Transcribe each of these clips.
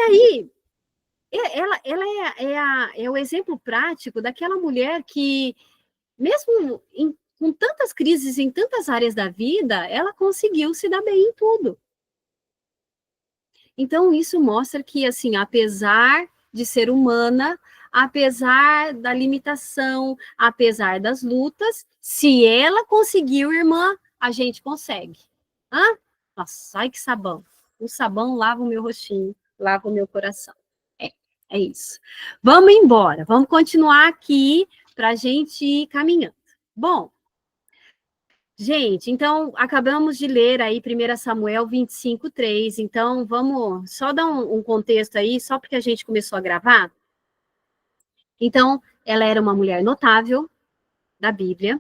aí, ela é o exemplo prático daquela mulher que, mesmo com tantas crises em tantas áreas da vida, ela conseguiu se dar bem em tudo. Então, isso mostra que, assim, apesar de ser humana, apesar da limitação, apesar das lutas, se ela conseguiu, irmã, a gente consegue. Hã? Nossa, ai que sabão. O sabão lava o meu rostinho, lava o meu coração. É isso. Vamos embora, vamos continuar aqui para a gente ir caminhando. Bom, gente, então, acabamos de ler aí 1 Samuel 25:3, então vamos só dar um contexto aí, só porque a gente começou a gravar. Então, ela era uma mulher notável da Bíblia.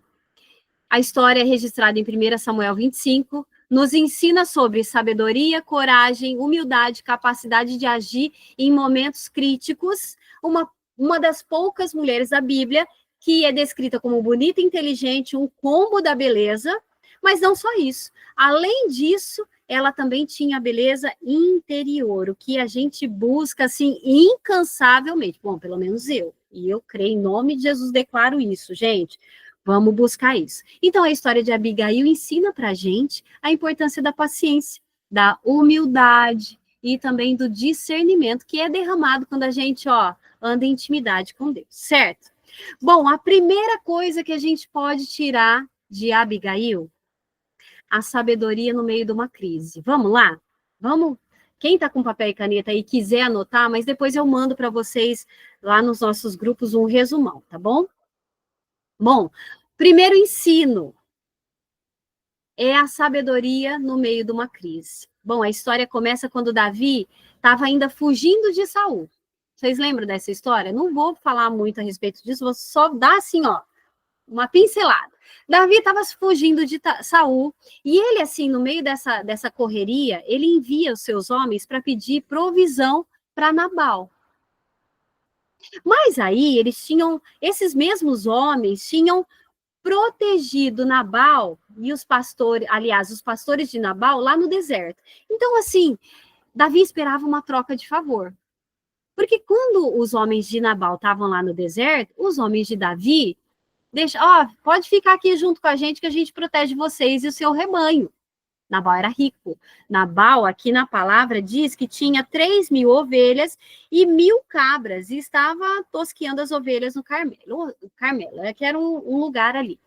A história é registrada em 1 Samuel 25, nos ensina sobre sabedoria, coragem, humildade, capacidade de agir em momentos críticos. Uma das poucas mulheres da Bíblia que é descrita como bonita e inteligente, um combo da beleza, mas não só isso. Além disso, ela também tinha a beleza interior, o que a gente busca, assim, incansavelmente. Bom, pelo menos eu. E eu creio, em nome de Jesus, declaro isso, gente. Vamos buscar isso. Então, a história de Abigail ensina para a gente a importância da paciência, da humildade e também do discernimento que é derramado quando a gente, anda em intimidade com Deus, certo? Bom, a primeira coisa que a gente pode tirar de Abigail, a sabedoria no meio de uma crise. Vamos lá? Vamos? Quem está com papel e caneta aí quiser anotar, mas depois eu mando para vocês lá nos nossos grupos um resumão, tá bom? Bom, primeiro ensino é a sabedoria no meio de uma crise. Bom, a história começa quando Davi estava ainda fugindo de Saul. Vocês lembram dessa história? Não vou falar muito a respeito disso, vou só dar assim, uma pincelada. Davi estava fugindo de Saul e ele, assim, no meio dessa correria, ele envia os seus homens para pedir provisão para Nabal. Mas aí esses mesmos homens tinham protegido Nabal e os pastores de Nabal lá no deserto. Então, assim, Davi esperava uma troca de favor. Porque quando os homens de Nabal estavam lá no deserto, os homens de Davi pode ficar aqui junto com a gente que a gente protege vocês e o seu rebanho. Nabal era rico. Nabal, aqui na palavra, diz que tinha 3.000 ovelhas e 1.000 cabras, e estava tosqueando as ovelhas no Carmelo. Que era um lugar ali.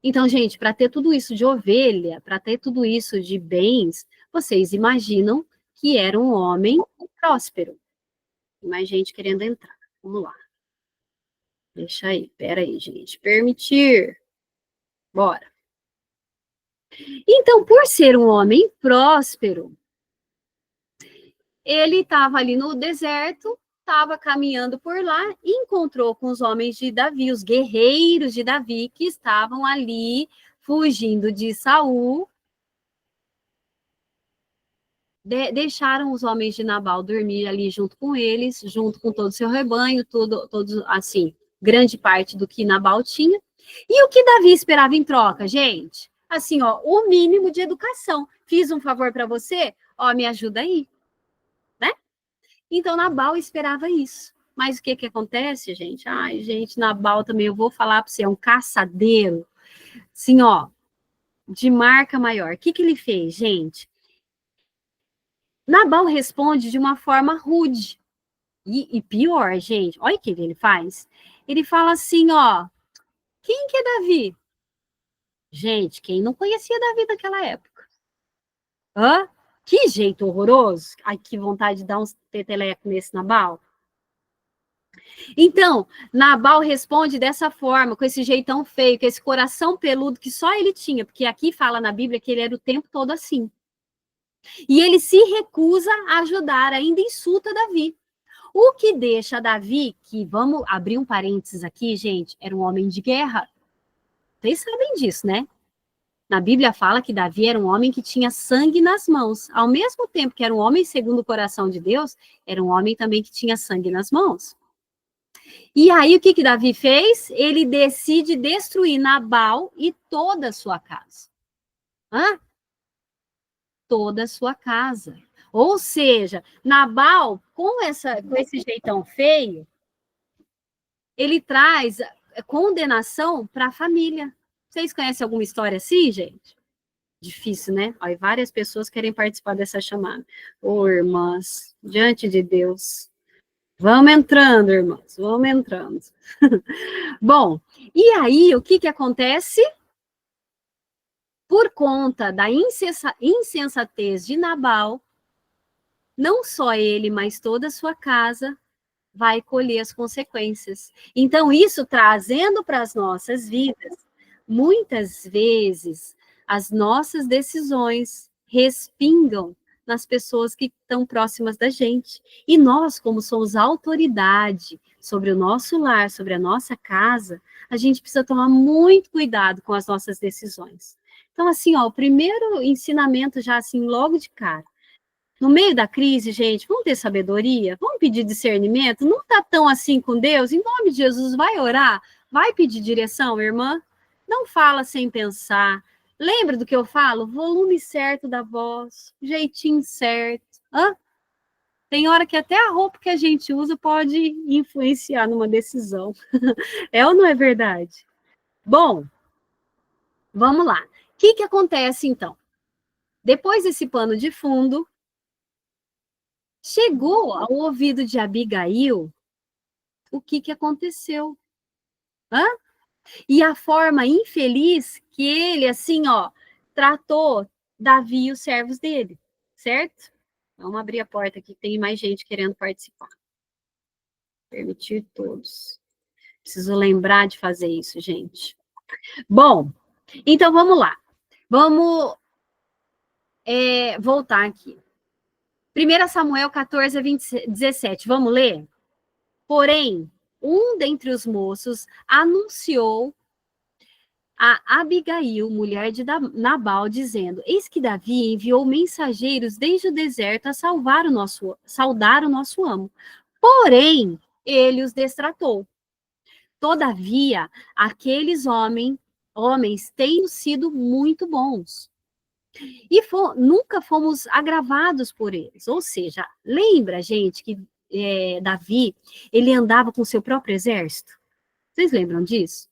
Então, gente, para ter tudo isso de ovelha, para ter tudo isso de bens, vocês imaginam que era um homem próspero. Tem mais gente querendo entrar. Vamos lá. Deixa aí, peraí, gente. Permitir. Bora. Então, por ser um homem próspero, ele estava ali no deserto, estava caminhando por lá e encontrou com os homens de Davi, os guerreiros de Davi, que estavam ali fugindo de Saul. Deixaram os homens de Nabal dormir ali junto com eles, junto com todo o seu rebanho, todos assim, grande parte do que Nabal tinha. E o que Davi esperava em troca, gente? Assim, o mínimo de educação. Fiz um favor para você, me ajuda aí, né? Então Nabal esperava isso. Mas o que acontece, gente? Ai, gente, Nabal também, eu vou falar para você, é um caçadeiro, assim, de marca maior. O que ele fez, gente? Nabal responde de uma forma rude. E pior, gente, olha o que ele faz. Ele fala assim, quem que é Davi? Gente, quem não conhecia Davi naquela época? Hã? Que jeito horroroso. Ai, que vontade de dar uns peteleco nesse Nabal. Então, Nabal responde dessa forma, com esse jeitão feio, com esse coração peludo que só ele tinha, porque aqui fala na Bíblia que ele era o tempo todo assim. E ele se recusa a ajudar, ainda insulta Davi. O que deixa Davi, que vamos abrir um parênteses aqui, gente, era um homem de guerra. Vocês sabem disso, né? Na Bíblia fala que Davi era um homem que tinha sangue nas mãos. Ao mesmo tempo que era um homem segundo o coração de Deus, era um homem também que tinha sangue nas mãos. E aí, o que Davi fez? Ele decide destruir Nabal e toda a sua casa. Toda a sua casa. Ou seja, Nabal, com esse jeitão feio, ele traz condenação para a família. Vocês conhecem alguma história assim, gente? Difícil, né? Aí várias pessoas querem participar dessa chamada. Ô, irmãs, diante de Deus. Vamos entrando, irmãs, vamos entrando. Bom, e aí o que acontece? Por conta da insensatez de Nabal, não só ele, mas toda a sua casa vai colher as consequências. Então, isso trazendo para as nossas vidas, muitas vezes as nossas decisões respingam nas pessoas que estão próximas da gente. E nós, como somos autoridade sobre o nosso lar, sobre a nossa casa, a gente precisa tomar muito cuidado com as nossas decisões. Então, assim, ó, o primeiro ensinamento já assim, logo de cara, no meio da crise, gente, vamos ter sabedoria, vamos pedir discernimento, não está tão assim com Deus, em nome de Jesus, vai orar, vai pedir direção, irmã, não fala sem pensar, lembra do que eu falo? Volume certo da voz, jeitinho certo, hã? Tem hora que até a roupa que a gente usa pode influenciar numa decisão, é ou não é verdade? Bom, vamos lá, o que acontece então? Depois desse pano de fundo, chegou ao ouvido de Abigail o que aconteceu. Hã? E a forma infeliz que ele, assim, ó, tratou Davi e os servos dele, certo? Vamos abrir a porta aqui, tem mais gente querendo participar. Permitir todos. Preciso lembrar de fazer isso, gente. Bom, então vamos lá. Vamos voltar aqui. 1 Samuel 14, 17. Vamos ler? Porém, um dentre os moços anunciou a Abigail, mulher de Nabal, dizendo: Eis que Davi enviou mensageiros desde o deserto a saudar o nosso amo. Porém, ele os destratou. Todavia, aqueles homens têm sido muito bons. E nunca fomos agravados por eles. Ou seja, lembra, gente, que Davi, ele andava com seu próprio exército? Vocês lembram disso?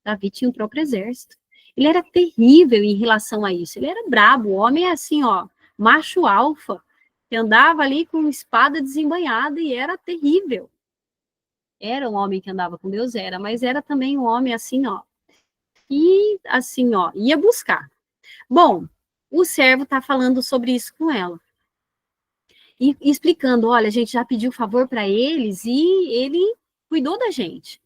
Davi tinha um próprio exército. Ele era terrível em relação a isso. Ele era brabo, o homem é assim, ó, macho alfa, que andava ali com espada desembanhada e era terrível. Era um homem que andava com Deus, era, mas era também um homem assim, ó, e assim, ó, ia buscar. Bom, o servo está falando sobre isso com ela. E explicando, olha, a gente já pediu favor para eles e ele cuidou da gente.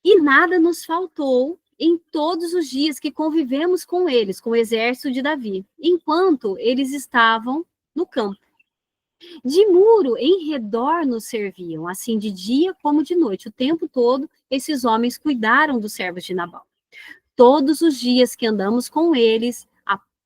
E nada nos faltou em todos os dias que convivemos com eles, com o exército de Davi, enquanto eles estavam no campo. De muro em redor nos serviam, assim de dia como de noite. O tempo todo, esses homens cuidaram dos servos de Nabal. Todos os dias que andamos com eles,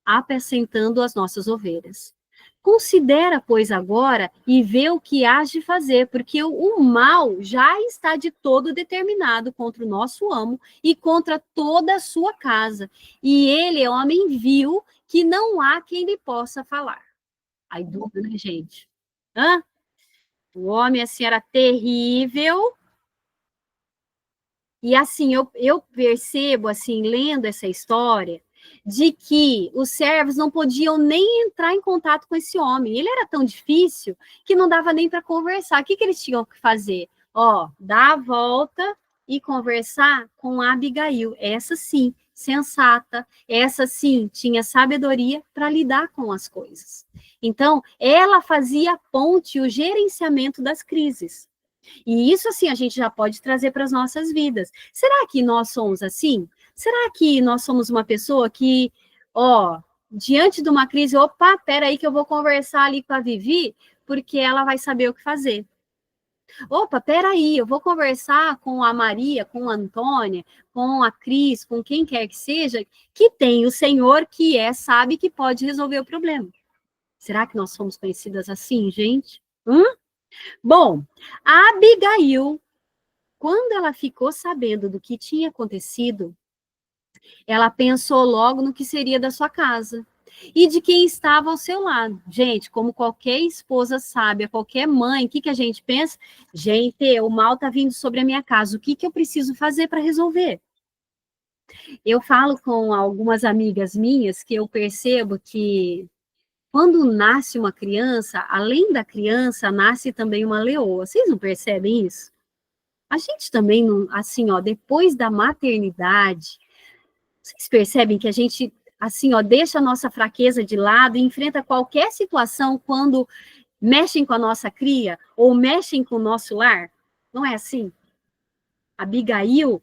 apacentando as nossas ovelhas. Considera, pois, agora e vê o que hás de fazer, porque o mal já está de todo determinado contra o nosso amo e contra toda a sua casa. E ele é homem vil, que não há quem lhe possa falar. Aí dúvida, né, gente? Hã? O homem, assim, era terrível. E, assim, eu percebo, assim, lendo essa história, de que os servos não podiam nem entrar em contato com esse homem. Ele era tão difícil que não dava nem para conversar. O que eles tinham que fazer? Ó, dar a volta e conversar com a Abigail. Essa sim, sensata. Essa sim, tinha sabedoria para lidar com as coisas. Então, ela fazia a ponte, o gerenciamento das crises. E isso, assim, a gente já pode trazer para as nossas vidas. Será que nós somos assim? Será que nós somos uma pessoa que, ó, diante de uma crise, opa, peraí que eu vou conversar ali com a Vivi, porque ela vai saber o que fazer. Opa, peraí, eu vou conversar com a Maria, com a Antônia, com a Cris, com quem quer que seja, que tem o Senhor que sabe que pode resolver o problema. Será que nós somos conhecidas assim, gente? Bom, a Abigail, quando ela ficou sabendo do que tinha acontecido, ela pensou logo no que seria da sua casa. e de quem estava ao seu lado. Gente, como qualquer esposa sábia, qualquer mãe, o que a gente pensa? Gente, o mal está vindo sobre a minha casa, o que eu preciso fazer para resolver? Eu falo com algumas amigas minhas que eu percebo que quando nasce uma criança, além da criança, nasce também uma leoa. Vocês não percebem isso? A gente também, não, assim, ó, depois da maternidade, vocês percebem que a gente, assim, ó, deixa a nossa fraqueza de lado e enfrenta qualquer situação quando mexem com a nossa cria ou mexem com o nosso lar? Não é assim? Abigail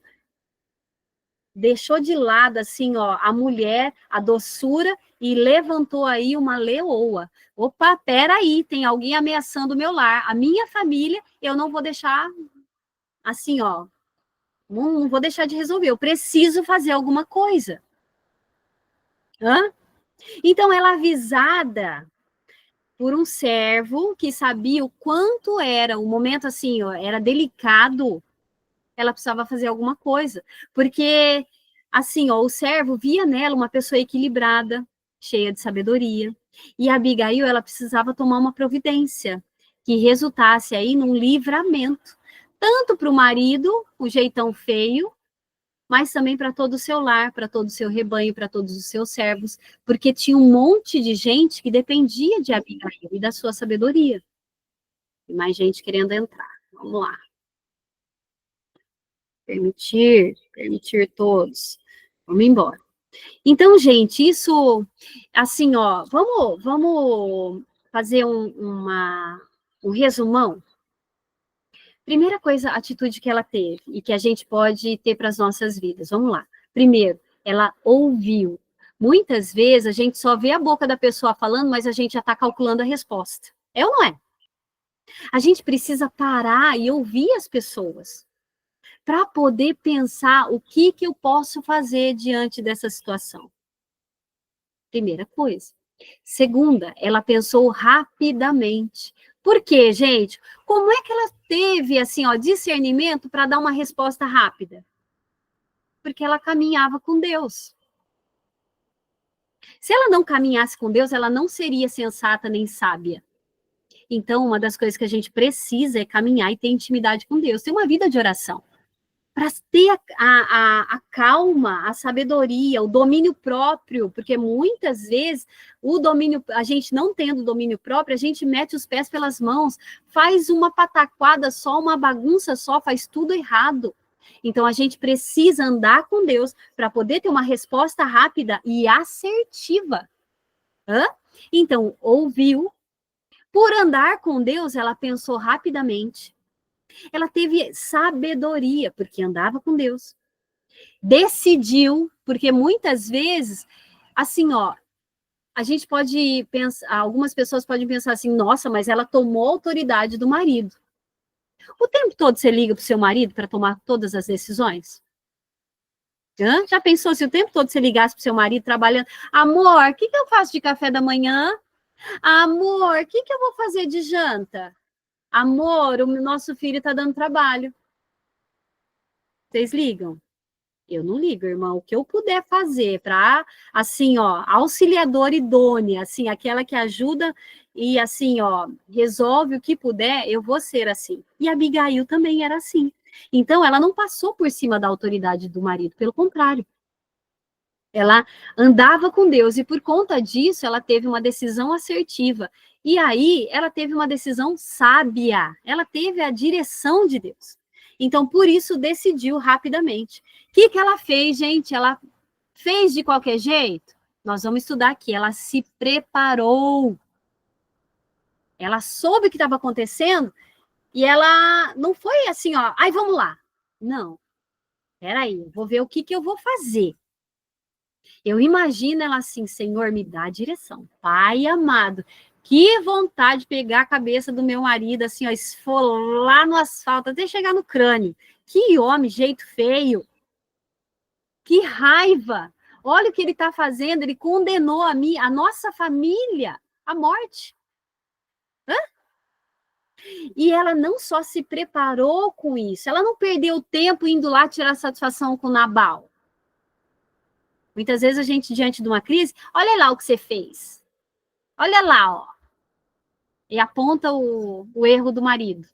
deixou de lado, assim, ó, a mulher, a doçura, e levantou aí uma leoa. Opa, peraí, tem alguém ameaçando o meu lar, a minha família, eu não vou deixar, assim, ó, não vou deixar de resolver, eu preciso fazer alguma coisa. Hã? Então, ela avisada por um servo que sabia o quanto era, o momento, assim, ó, era delicado, ela precisava fazer alguma coisa, porque, assim, ó, o servo via nela uma pessoa equilibrada, cheia de sabedoria, e a Abigail, ela precisava tomar uma providência que resultasse aí num livramento, tanto para o marido, o jeitão feio, mas também para todo o seu lar, para todo o seu rebanho, para todos os seus servos, porque tinha um monte de gente que dependia de Abigail e da sua sabedoria. E mais gente querendo entrar. Vamos lá. Permitir todos. Vamos embora. Então, gente, isso, assim, ó, vamos fazer um resumão. Primeira coisa, a atitude que ela teve e que a gente pode ter para as nossas vidas. Vamos lá. Primeiro, ela ouviu. Muitas vezes a gente só vê a boca da pessoa falando, mas a gente já está calculando a resposta. É ou não é? A gente precisa parar e ouvir as pessoas para poder pensar o que eu posso fazer diante dessa situação. Primeira coisa. Segunda, ela pensou rapidamente. Por quê, gente? Como é que ela teve assim, ó, discernimento para dar uma resposta rápida? Porque ela caminhava com Deus. Se ela não caminhasse com Deus, ela não seria sensata nem sábia. Então, uma das coisas que a gente precisa é caminhar e ter intimidade com Deus, ter uma vida de oração. Para ter a calma, a sabedoria, o domínio próprio, porque muitas vezes o domínio, a gente não tendo domínio próprio, a gente mete os pés pelas mãos, faz uma pataquada só, uma bagunça só, faz tudo errado. Então a gente precisa andar com Deus para poder ter uma resposta rápida e assertiva. Hã? Então, ouviu, por andar com Deus, ela pensou rapidamente. Ela teve sabedoria, porque andava com Deus. Decidiu, porque muitas vezes, assim, ó, a gente pode pensar, algumas pessoas podem pensar assim, nossa, mas ela tomou a autoridade do marido. O tempo todo você liga para o seu marido para tomar todas as decisões? Hã? Já pensou se o tempo todo você ligasse para o seu marido trabalhando? Amor, o que eu faço de café da manhã? Amor, o que eu vou fazer de janta? Amor, o nosso filho está dando trabalho. Vocês ligam? Eu não ligo, irmão. O que eu puder fazer para, assim, ó, auxiliadora idônea, assim, aquela que ajuda e, assim, ó, resolve o que puder, eu vou ser assim. E a Abigail também era assim. Então, ela não passou por cima da autoridade do marido, pelo contrário. Ela andava com Deus e, por conta disso, ela teve uma decisão assertiva. E aí, ela teve uma decisão sábia. Ela teve a direção de Deus. Então, por isso, decidiu rapidamente. O que ela fez, gente? Ela fez de qualquer jeito? Nós vamos estudar aqui. Ela se preparou. Ela soube o que estava acontecendo e ela não foi assim, ó, ai, vamos lá. Não. Peraí, vou ver o que eu vou fazer. Eu imagino ela assim, Senhor, me dá a direção. Pai amado, que vontade de pegar a cabeça do meu marido, assim, ó, esfolar no asfalto, até chegar no crânio. Que homem, jeito feio. Que raiva. Olha o que ele está fazendo, ele condenou a mim, a nossa família, à morte. Hã? E ela não só se preparou com isso, ela não perdeu tempo indo lá tirar satisfação com Nabal. Muitas vezes a gente, diante de uma crise, olha lá o que você fez. Olha lá, ó. E aponta o erro do marido.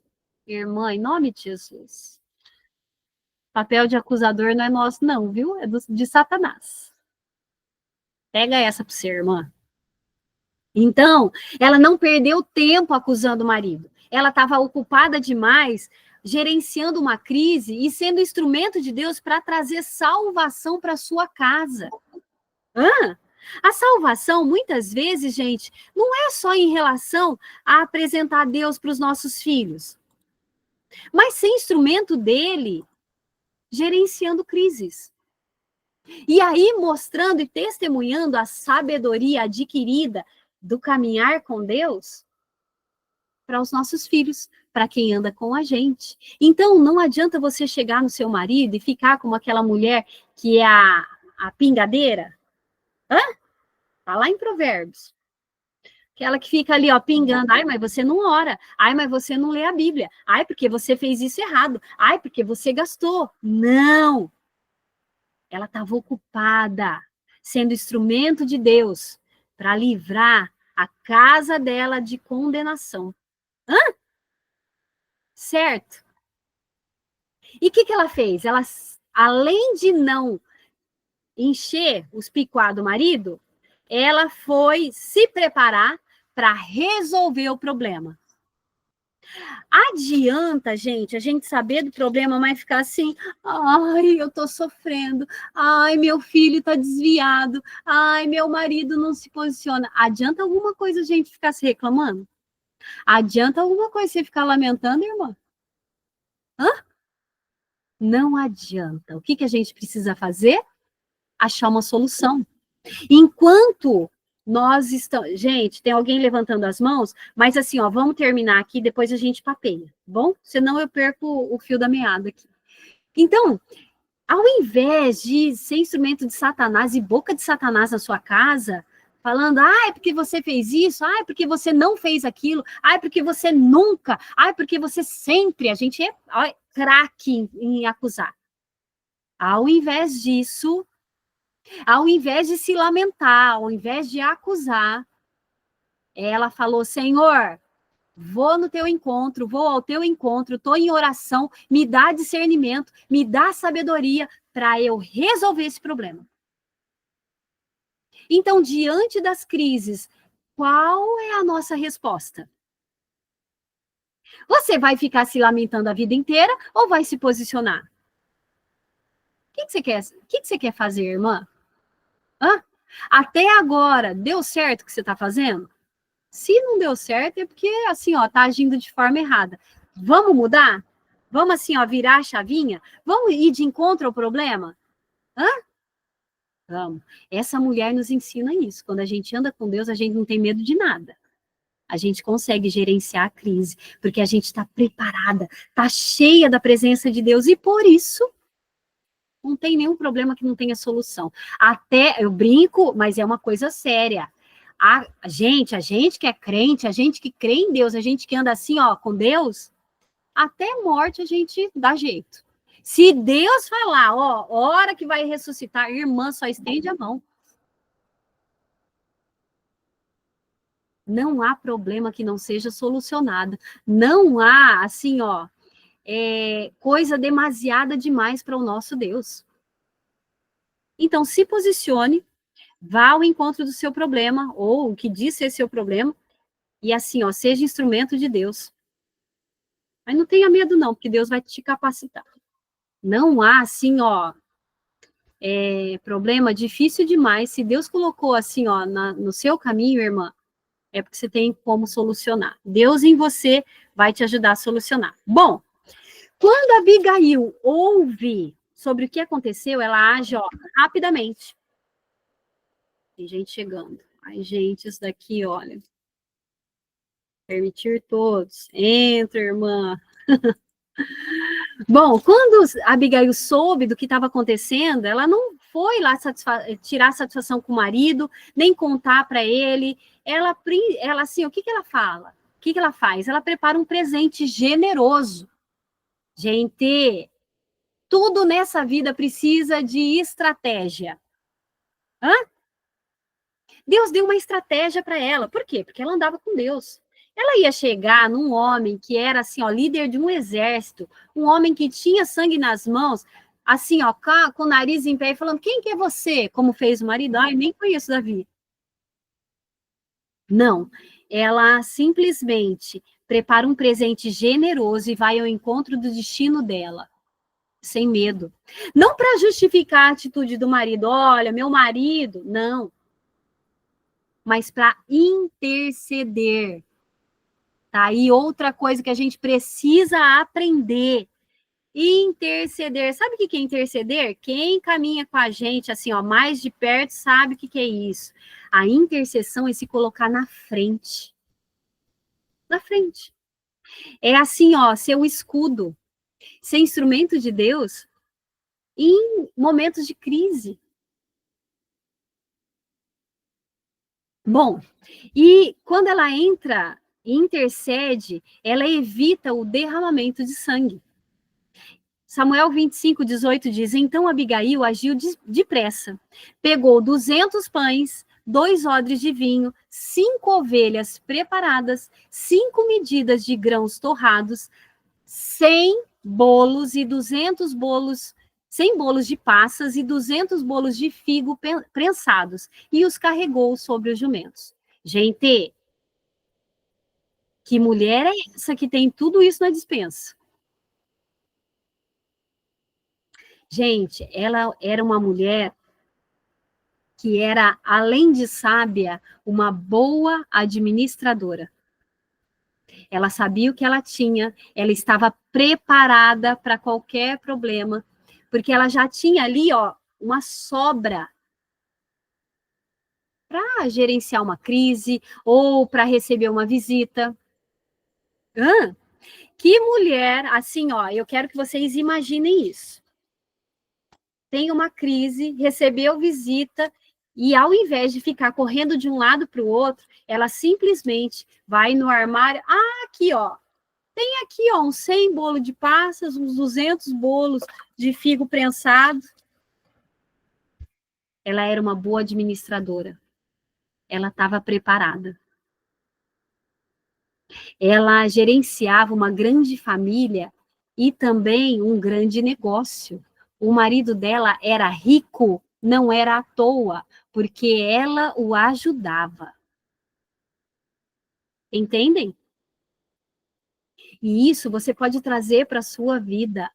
Irmã, em nome de Jesus. Papel de acusador não é nosso, não, viu? É de Satanás. Pega essa para você, irmã. Então, ela não perdeu tempo acusando o marido. Ela estava ocupada demais gerenciando uma crise e sendo instrumento de Deus para trazer salvação para sua casa. Hã? A salvação, muitas vezes, gente, não é só em relação a apresentar Deus para os nossos filhos, mas ser instrumento dele gerenciando crises. E aí, mostrando e testemunhando a sabedoria adquirida do caminhar com Deus para os nossos filhos, para quem anda com a gente. Então, não adianta você chegar no seu marido e ficar como aquela mulher que é a pingadeira. Hã? Tá lá em Provérbios. Aquela que fica ali, ó, pingando. Ai, mas você não ora. Ai, mas você não lê a Bíblia. Ai, porque você fez isso errado. Ai, porque você gastou. Não! Ela estava ocupada, sendo instrumento de Deus para livrar a casa dela de condenação. Hã? Certo? E o que ela fez? Ela, além de não encher os picuá do marido, ela foi se preparar para resolver o problema. Adianta, gente, a gente saber do problema, mas ficar assim, ai, eu tô sofrendo, ai, meu filho tá desviado, ai, meu marido não se posiciona. Adianta alguma coisa a gente ficar se reclamando? Adianta alguma coisa você ficar lamentando, irmã? Hã? Não adianta. O que a gente precisa fazer? Achar uma solução. Enquanto nós estamos... Gente, tem alguém levantando as mãos, mas assim, ó, vamos terminar aqui, depois a gente papeia, tá bom? Senão eu perco o fio da meada aqui. Então, ao invés de ser instrumento de Satanás e boca de Satanás na sua casa, falando, ah, é porque você fez isso, ah, é porque você não fez aquilo, ah, é porque você nunca, ah, é porque você sempre, a gente é craque em acusar. Ao invés disso, ao invés de se lamentar, ao invés de acusar, ela falou, Senhor, vou no teu encontro, vou ao teu encontro, estou em oração, me dá discernimento, me dá sabedoria para eu resolver esse problema. Então, diante das crises, qual é a nossa resposta? Você vai ficar se lamentando a vida inteira ou vai se posicionar? O que você quer? O que você quer fazer, irmã? Hã? Até agora, deu certo o que você está fazendo? Se não deu certo, é porque, assim, ó, tá agindo de forma errada. Vamos mudar? Vamos, assim, ó, virar a chavinha? Vamos ir de encontro ao problema? Hã? Vamos. Essa mulher nos ensina isso. Quando a gente anda com Deus, a gente não tem medo de nada. A gente consegue gerenciar a crise, porque a gente está preparada, está cheia da presença de Deus, e por isso não tem nenhum problema que não tenha solução. Até, eu brinco, mas é uma coisa séria. A gente que é crente, a gente que crê em Deus, a gente que anda assim, ó, com Deus, até morte a gente dá jeito. Se Deus falar, ó, hora que vai ressuscitar, irmã, só estende a mão. Não há problema que não seja solucionado. Não há, assim, ó, coisa demasiada demais para o nosso Deus. Então, se posicione, vá ao encontro do seu problema, ou o que diz ser seu problema, e assim, ó, seja instrumento de Deus. Mas não tenha medo, não, porque Deus vai te capacitar. Não há, assim, ó, problema difícil demais. Se Deus colocou, assim, ó, no seu caminho, irmã, é porque você tem como solucionar. Deus em você vai te ajudar a solucionar. Bom, quando a Abigail ouve sobre o que aconteceu, ela age, ó, rapidamente. Tem gente chegando. Ai, gente, isso daqui, olha. Permitir todos. Entra, irmã. Bom, quando a Abigail soube do que estava acontecendo, ela não foi lá tirar satisfação com o marido, nem contar para ele. Ela, assim, o que ela fala? O que ela faz? Ela prepara um presente generoso. Gente, tudo nessa vida precisa de estratégia. Hã? Deus deu uma estratégia para ela. Por quê? Porque ela andava com Deus. Ela ia chegar num homem que era assim, ó, líder de um exército, um homem que tinha sangue nas mãos, assim, ó, com o nariz em pé e falando: "Quem que é você?", como fez o marido. "Ai, nem conheço Davi". Não, ela simplesmente prepara um presente generoso e vai ao encontro do destino dela, sem medo. Não para justificar a atitude do marido, olha, meu marido, não, mas para interceder. Tá? E outra coisa que a gente precisa aprender, interceder. Sabe o que é interceder? Quem caminha com a gente, assim, ó, mais de perto, sabe o que é isso. A intercessão é se colocar na frente. Na frente. É assim, ó, ser o escudo, ser instrumento de Deus em momentos de crise. Bom, e quando ela entra e intercede, ela evita o derramamento de sangue. Samuel 25:18 diz: Então Abigail agiu depressa. Pegou 200 pães, 2 odres de vinho, 5 ovelhas preparadas, 5 medidas de grãos torrados, 100 bolos e 200 bolos, 100 bolos de passas e 200 bolos de figo prensados, e os carregou sobre os jumentos. Gente, que mulher é essa que tem tudo isso na despensa? Gente, ela era uma mulher que era, além de sábia, uma boa administradora. Ela sabia o que ela tinha, ela estava preparada para qualquer problema, porque ela já tinha ali, ó, uma sobra para gerenciar uma crise ou para receber uma visita. Hã? Que mulher, assim, ó, eu quero que vocês imaginem isso. Tem uma crise, recebeu visita, e ao invés de ficar correndo de um lado para o outro, ela simplesmente vai no armário. Ah, aqui, ó. Tem aqui, ó, uns 100 bolos de passas, uns 200 bolos de figo prensado. Ela era uma boa administradora. Ela estava preparada. Ela gerenciava uma grande família e também um grande negócio. O marido dela era rico, não era à toa, porque ela o ajudava. Entendem? E isso você pode trazer para a sua vida.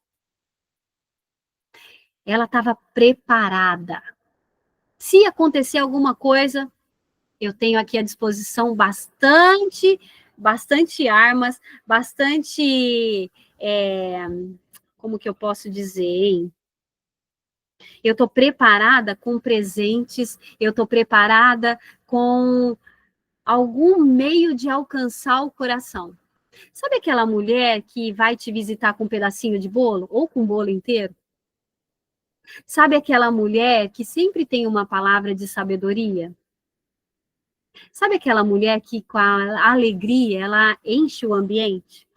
Ela estava preparada. Se acontecer alguma coisa, eu tenho aqui à disposição bastante armas, bastante, como que eu posso dizer, hein? Eu estou preparada com presentes, eu estou preparada com algum meio de alcançar o coração. Sabe aquela mulher que vai te visitar com um pedacinho de bolo ou com o bolo inteiro? Sabe aquela mulher que sempre tem uma palavra de sabedoria? Sabe aquela mulher que com a alegria ela enche o ambiente?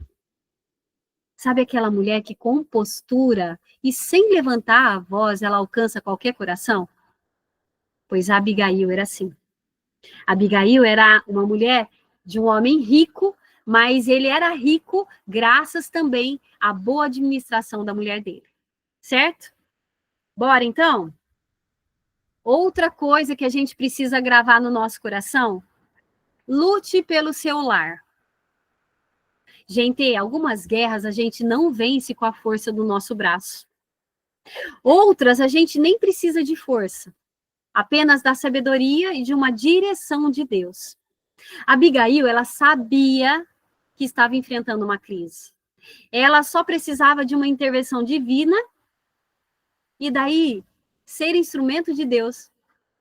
Sabe aquela mulher que com postura e sem levantar a voz ela alcança qualquer coração? Pois a Abigail era assim. Abigail era uma mulher de um homem rico, mas ele era rico graças também à boa administração da mulher dele. Certo? Bora então? Outra coisa que a gente precisa gravar no nosso coração: lute pelo seu lar. Gente, algumas guerras a gente não vence com a força do nosso braço. Outras a gente nem precisa de força, apenas da sabedoria e de uma direção de Deus. Abigail, ela sabia que estava enfrentando uma crise. Ela só precisava de uma intervenção divina e daí ser instrumento de Deus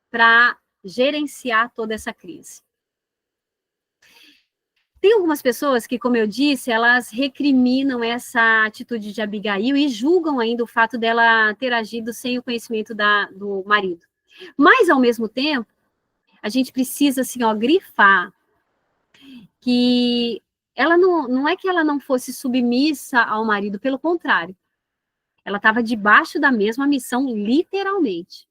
para gerenciar toda essa crise. Tem algumas pessoas que, como eu disse, elas recriminam essa atitude de Abigail e julgam ainda o fato dela ter agido sem o conhecimento do marido. Mas, ao mesmo tempo, a gente precisa, assim, ó, grifar que ela não é que ela não fosse submissa ao marido, pelo contrário. Ela estava debaixo da mesma missão, literalmente.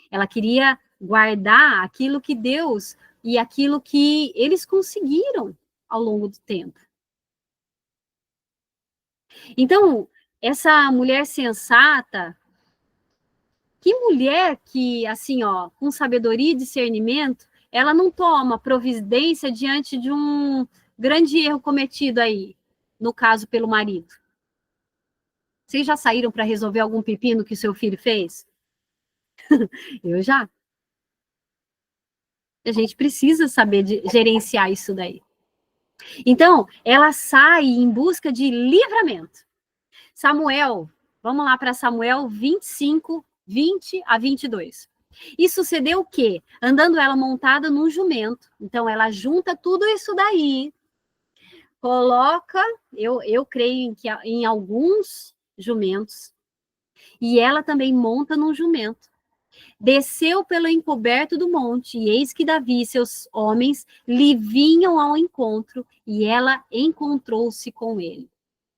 Ela queria guardar aquilo que Deus e aquilo que eles conseguiram ao longo do tempo. Então, essa mulher sensata, que mulher que, assim, ó, com sabedoria e discernimento, ela não toma providência diante de um grande erro cometido aí, no caso pelo marido. Vocês já saíram para resolver algum pepino que o seu filho fez? Eu já. A gente precisa saber gerenciar isso daí. Então, ela sai em busca de livramento. Samuel, vamos lá para Samuel 25, 20 a 22. E sucedeu o quê? Andando ela montada num jumento. Então, ela junta tudo isso daí, coloca, eu creio em alguns jumentos, e ela também monta num jumento. Desceu pelo encoberto do monte, e eis que Davi e seus homens lhe vinham ao encontro, e ela encontrou-se com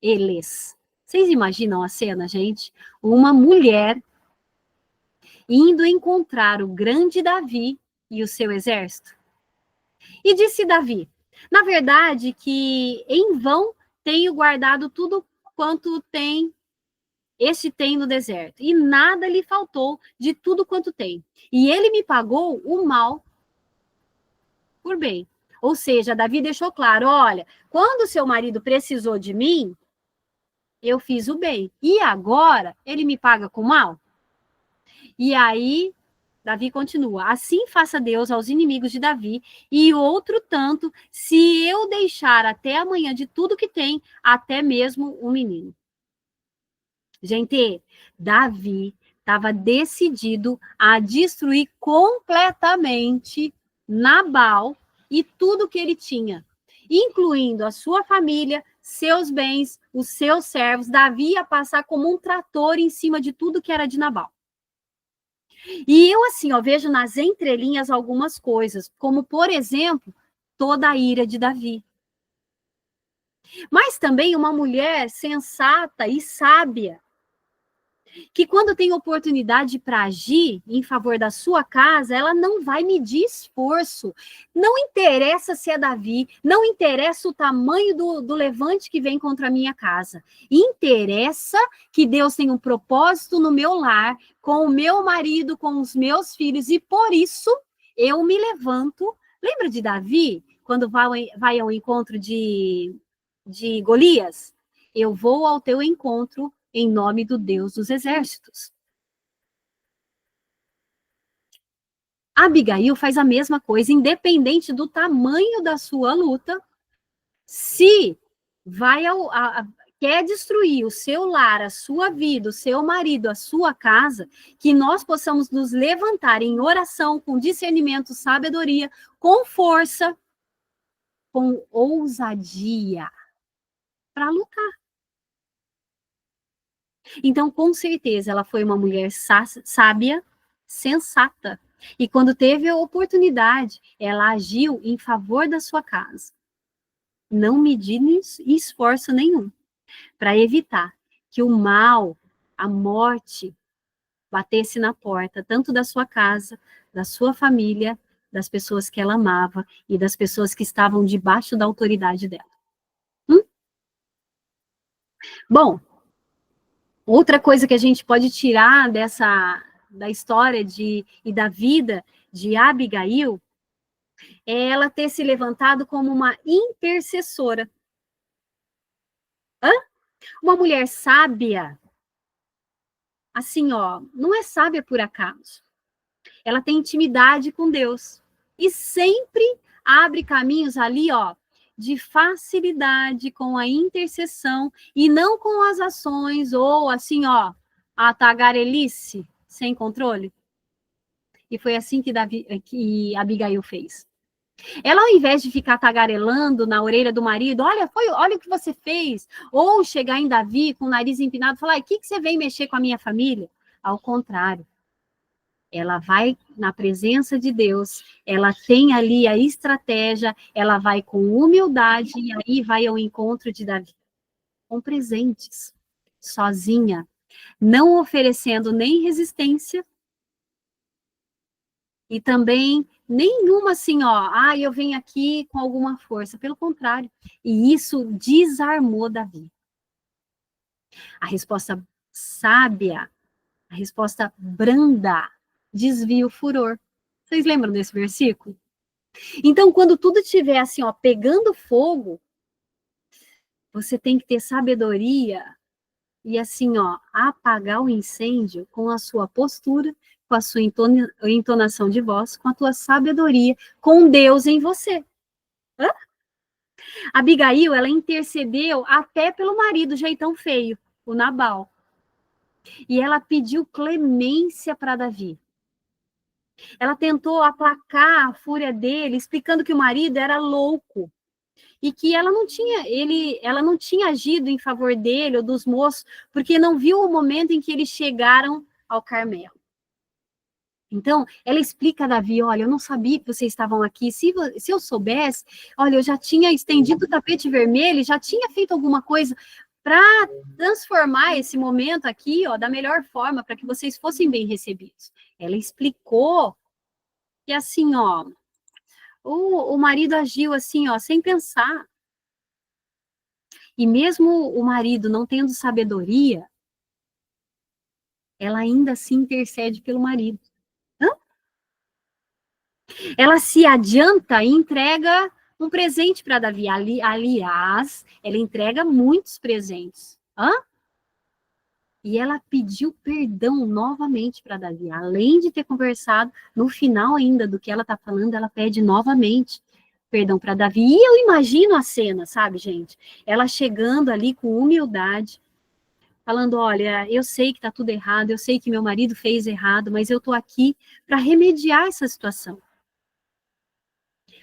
eles. Vocês imaginam a cena, gente? Uma mulher indo encontrar o grande Davi e o seu exército. E disse Davi, na verdade que em vão tenho guardado tudo quanto este tem no deserto, e nada lhe faltou de tudo quanto tem. E ele me pagou o mal por bem. Ou seja, Davi deixou claro, olha, quando seu marido precisou de mim, eu fiz o bem. E agora, ele me paga com mal? E aí, Davi continua, assim faça Deus aos inimigos de Davi, e outro tanto, se eu deixar até amanhã de tudo que tem, até mesmo um menino. Gente, Davi estava decidido a destruir completamente Nabal e tudo que ele tinha, incluindo a sua família, seus bens, os seus servos. Davi ia passar como um trator em cima de tudo que era de Nabal. E eu, assim, ó, vejo nas entrelinhas algumas coisas, como, por exemplo, toda a ira de Davi. Mas também uma mulher sensata e sábia, que quando tem oportunidade para agir em favor da sua casa, ela não vai medir esforço. Não interessa se é Davi, não interessa o tamanho do levante que vem contra a minha casa. Interessa que Deus tem um propósito no meu lar, com o meu marido, com os meus filhos, e por isso eu me levanto. Lembra de Davi, quando vai ao encontro de Golias? Eu vou ao teu encontro em nome do Deus dos exércitos. Abigail faz a mesma coisa, independente do tamanho da sua luta. Se quer destruir o seu lar, a sua vida, o seu marido, a sua casa, que nós possamos nos levantar em oração, com discernimento, sabedoria, com força, com ousadia, para lutar. Então, com certeza, ela foi uma mulher sábia, sensata. E quando teve a oportunidade, ela agiu em favor da sua casa, não medindo esforço nenhum, para evitar que o mal, a morte, batesse na porta, tanto da sua casa, da sua família, das pessoas que ela amava e das pessoas que estavam debaixo da autoridade dela. Bom, outra coisa que a gente pode tirar da história e da vida de Abigail é ela ter se levantado como uma intercessora. Uma mulher sábia, assim, ó, não é sábia por acaso. Ela tem intimidade com Deus e sempre abre caminhos ali, ó, de facilidade com a intercessão e não com as ações ou assim, ó, a tagarelice sem controle. E foi assim que Abigail fez. Ela, ao invés de ficar tagarelando na orelha do marido, olha o que você fez, ou chegar em Davi com o nariz empinado e falar, o que você vem mexer com a minha família? Ao contrário, ela vai na presença de Deus, ela tem ali a estratégia, ela vai com humildade e aí vai ao encontro de Davi, com presentes, sozinha, não oferecendo nem resistência, E também nenhuma assim, ó, eu venho aqui com alguma força. Pelo contrário. E isso desarmou Davi. A resposta sábia, a resposta branda, desvia o furor. Vocês lembram desse versículo? Então, quando tudo estiver assim, ó, pegando fogo, você tem que ter sabedoria e assim, ó, apagar o incêndio com a sua postura, com a sua entonação de voz, com a tua sabedoria, com Deus em você. Hã? Abigail, ela intercedeu até pelo marido jeitão feio, o Nabal. E ela pediu clemência para Davi. Ela tentou aplacar a fúria dele, explicando que o marido era louco e que ela não tinha agido em favor dele ou dos moços, porque não viu o momento em que eles chegaram ao Carmelo. Então, ela explica a Davi, olha, eu não sabia que vocês estavam aqui, se eu soubesse, olha, eu já tinha estendido o tapete vermelho, já tinha feito alguma coisa para transformar esse momento aqui, ó, da melhor forma, para que vocês fossem bem recebidos. Ela explicou que assim, ó, o marido agiu assim, ó, sem pensar. E mesmo o marido não tendo sabedoria, ela ainda assim intercede pelo marido. Hã? Ela se adianta e entrega um presente para Davi. Aliás, ela entrega muitos presentes. Hã? E ela pediu perdão novamente para Davi. Além de ter conversado, no final ainda do que ela está falando, ela pede novamente perdão para Davi. E eu imagino a cena, sabe, gente? Ela chegando ali com humildade, falando, olha, eu sei que está tudo errado, eu sei que meu marido fez errado, mas eu estou aqui para remediar essa situação.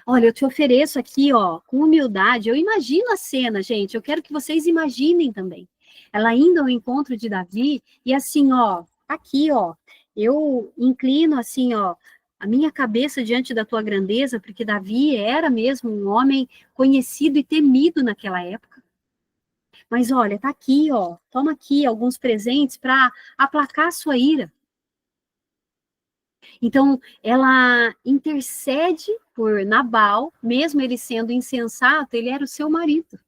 Olha, eu te ofereço aqui, ó, com humildade, eu imagino a cena, gente, eu quero que vocês imaginem também. Ela indo ao encontro de Davi, e assim, ó, aqui, ó, eu inclino assim, ó, a minha cabeça diante da tua grandeza, porque Davi era mesmo um homem conhecido e temido naquela época. Mas olha, tá aqui, ó, toma aqui alguns presentes para aplacar a sua ira. Então, ela intercede por Nabal, mesmo ele sendo insensato, ele era o seu marido.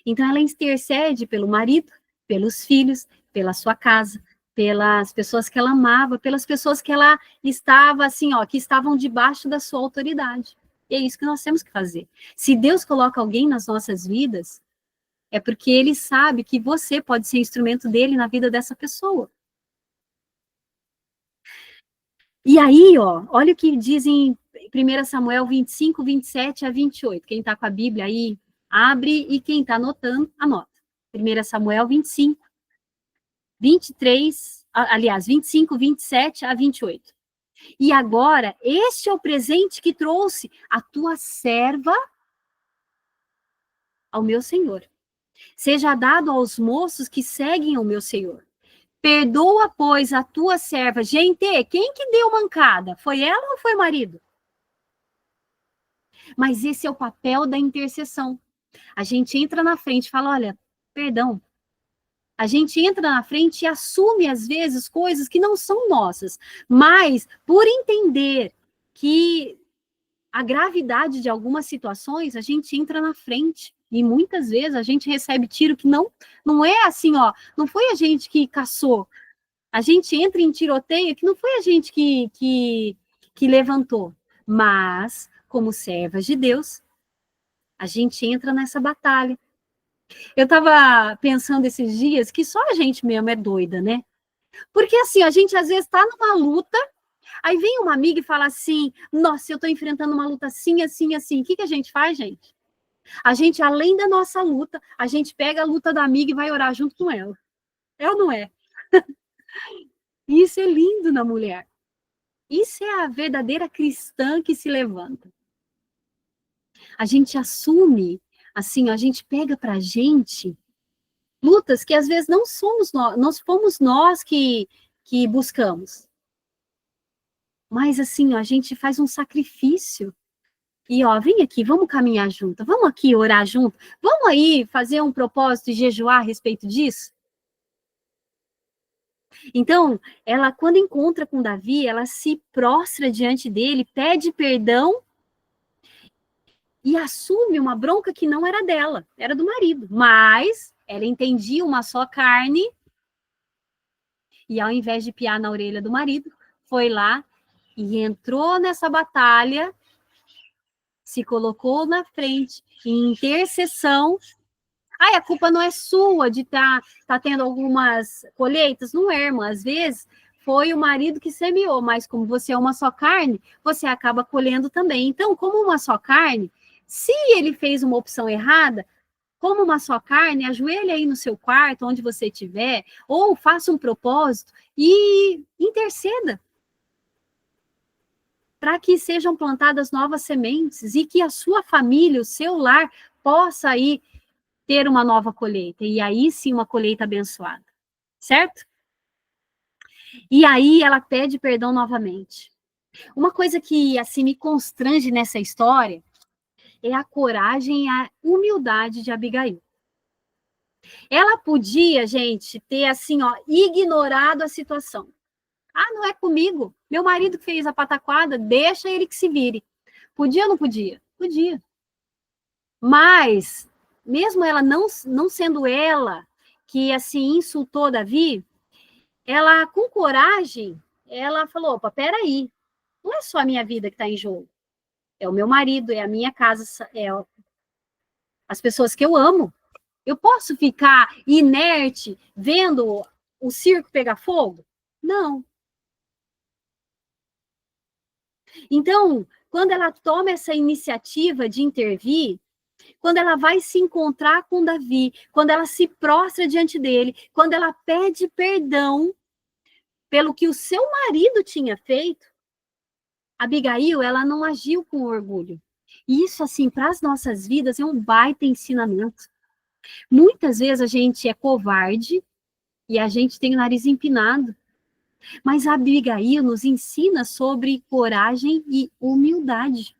Então, ela intercede pelo marido, pelos filhos, pela sua casa, pelas pessoas que ela amava, pelas pessoas que ela estava, assim, ó, que estavam debaixo da sua autoridade. E é isso que nós temos que fazer. Se Deus coloca alguém nas nossas vidas, é porque ele sabe que você pode ser instrumento dele na vida dessa pessoa. E aí, ó, olha o que diz em 1 Samuel 25, 27 a 28. Quem está com a Bíblia aí, abre, e quem está anotando, anota. 1 Samuel 25, 23, aliás, 25, 27 a 28. E agora, este é o presente que trouxe a tua serva ao meu senhor. Seja dado aos moços que seguem o meu senhor. Perdoa, pois, a tua serva. Gente, quem que deu mancada? Foi ela ou foi o marido? Mas esse é o papel da intercessão. A gente entra na frente e fala, olha, perdão. A gente entra na frente e assume, às vezes, coisas que não são nossas. Mas, por entender que a gravidade de algumas situações, a gente entra na frente. E muitas vezes a gente recebe tiro que não é assim, ó, não foi a gente que caçou. A gente entra em tiroteio que não foi a gente que levantou. Mas, como servas de Deus, a gente entra nessa batalha. Eu estava pensando esses dias que só a gente mesmo é doida, né? Porque assim, a gente às vezes está numa luta, aí vem uma amiga e fala assim, nossa, eu estou enfrentando uma luta assim, assim, assim. O que a gente faz, gente? A gente, além da nossa luta, a gente pega a luta da amiga e vai orar junto com ela. É ou não é? Isso é lindo na mulher. Isso é a verdadeira cristã que se levanta. A gente assume, assim, a gente pega pra gente lutas que às vezes não somos nós, não fomos nós que buscamos. Mas assim, ó, a gente faz um sacrifício. E ó, vem aqui, vamos caminhar junto, vamos aqui orar junto, vamos aí fazer um propósito e jejuar a respeito disso? Então, ela, quando encontra com Davi, ela se prostra diante dele, pede perdão e assume uma bronca que não era dela, era do marido. Mas ela entendia uma só carne e, ao invés de piar na orelha do marido, foi lá e entrou nessa batalha, se colocou na frente, em intercessão. Ai, a culpa não é sua de tá tendo algumas colheitas. Não é, irmã. Às vezes foi o marido que semeou, mas como você é uma só carne, você acaba colhendo também. Então, como uma só carne, se ele fez uma opção errada, como uma só carne, ajoelhe aí no seu quarto, onde você estiver, ou faça um propósito e interceda para que sejam plantadas novas sementes e que a sua família, o seu lar, possa aí ter uma nova colheita. E aí sim, uma colheita abençoada. Certo? E aí ela pede perdão novamente. Uma coisa que assim me constrange nessa história é a coragem e a humildade de Abigail. Ela podia, gente, ter assim, ó, ignorado a situação. Ah, não é comigo. Meu marido que fez a pataquada, deixa ele que se vire. Podia ou não podia? Podia. Mas, mesmo ela não sendo ela que assim insultou Davi, ela com coragem, ela falou, opa, peraí, não é só a minha vida que está em jogo. É o meu marido, é a minha casa, é as pessoas que eu amo. Eu posso ficar inerte vendo o circo pegar fogo? Não. Então, quando ela toma essa iniciativa de intervir, quando ela vai se encontrar com Davi, quando ela se prostra diante dele, quando ela pede perdão pelo que o seu marido tinha feito, Abigail, ela não agiu com orgulho. E isso, assim, para as nossas vidas é um baita ensinamento. Muitas vezes a gente é covarde e a gente tem o nariz empinado. Mas a Abigail nos ensina sobre coragem e humildade.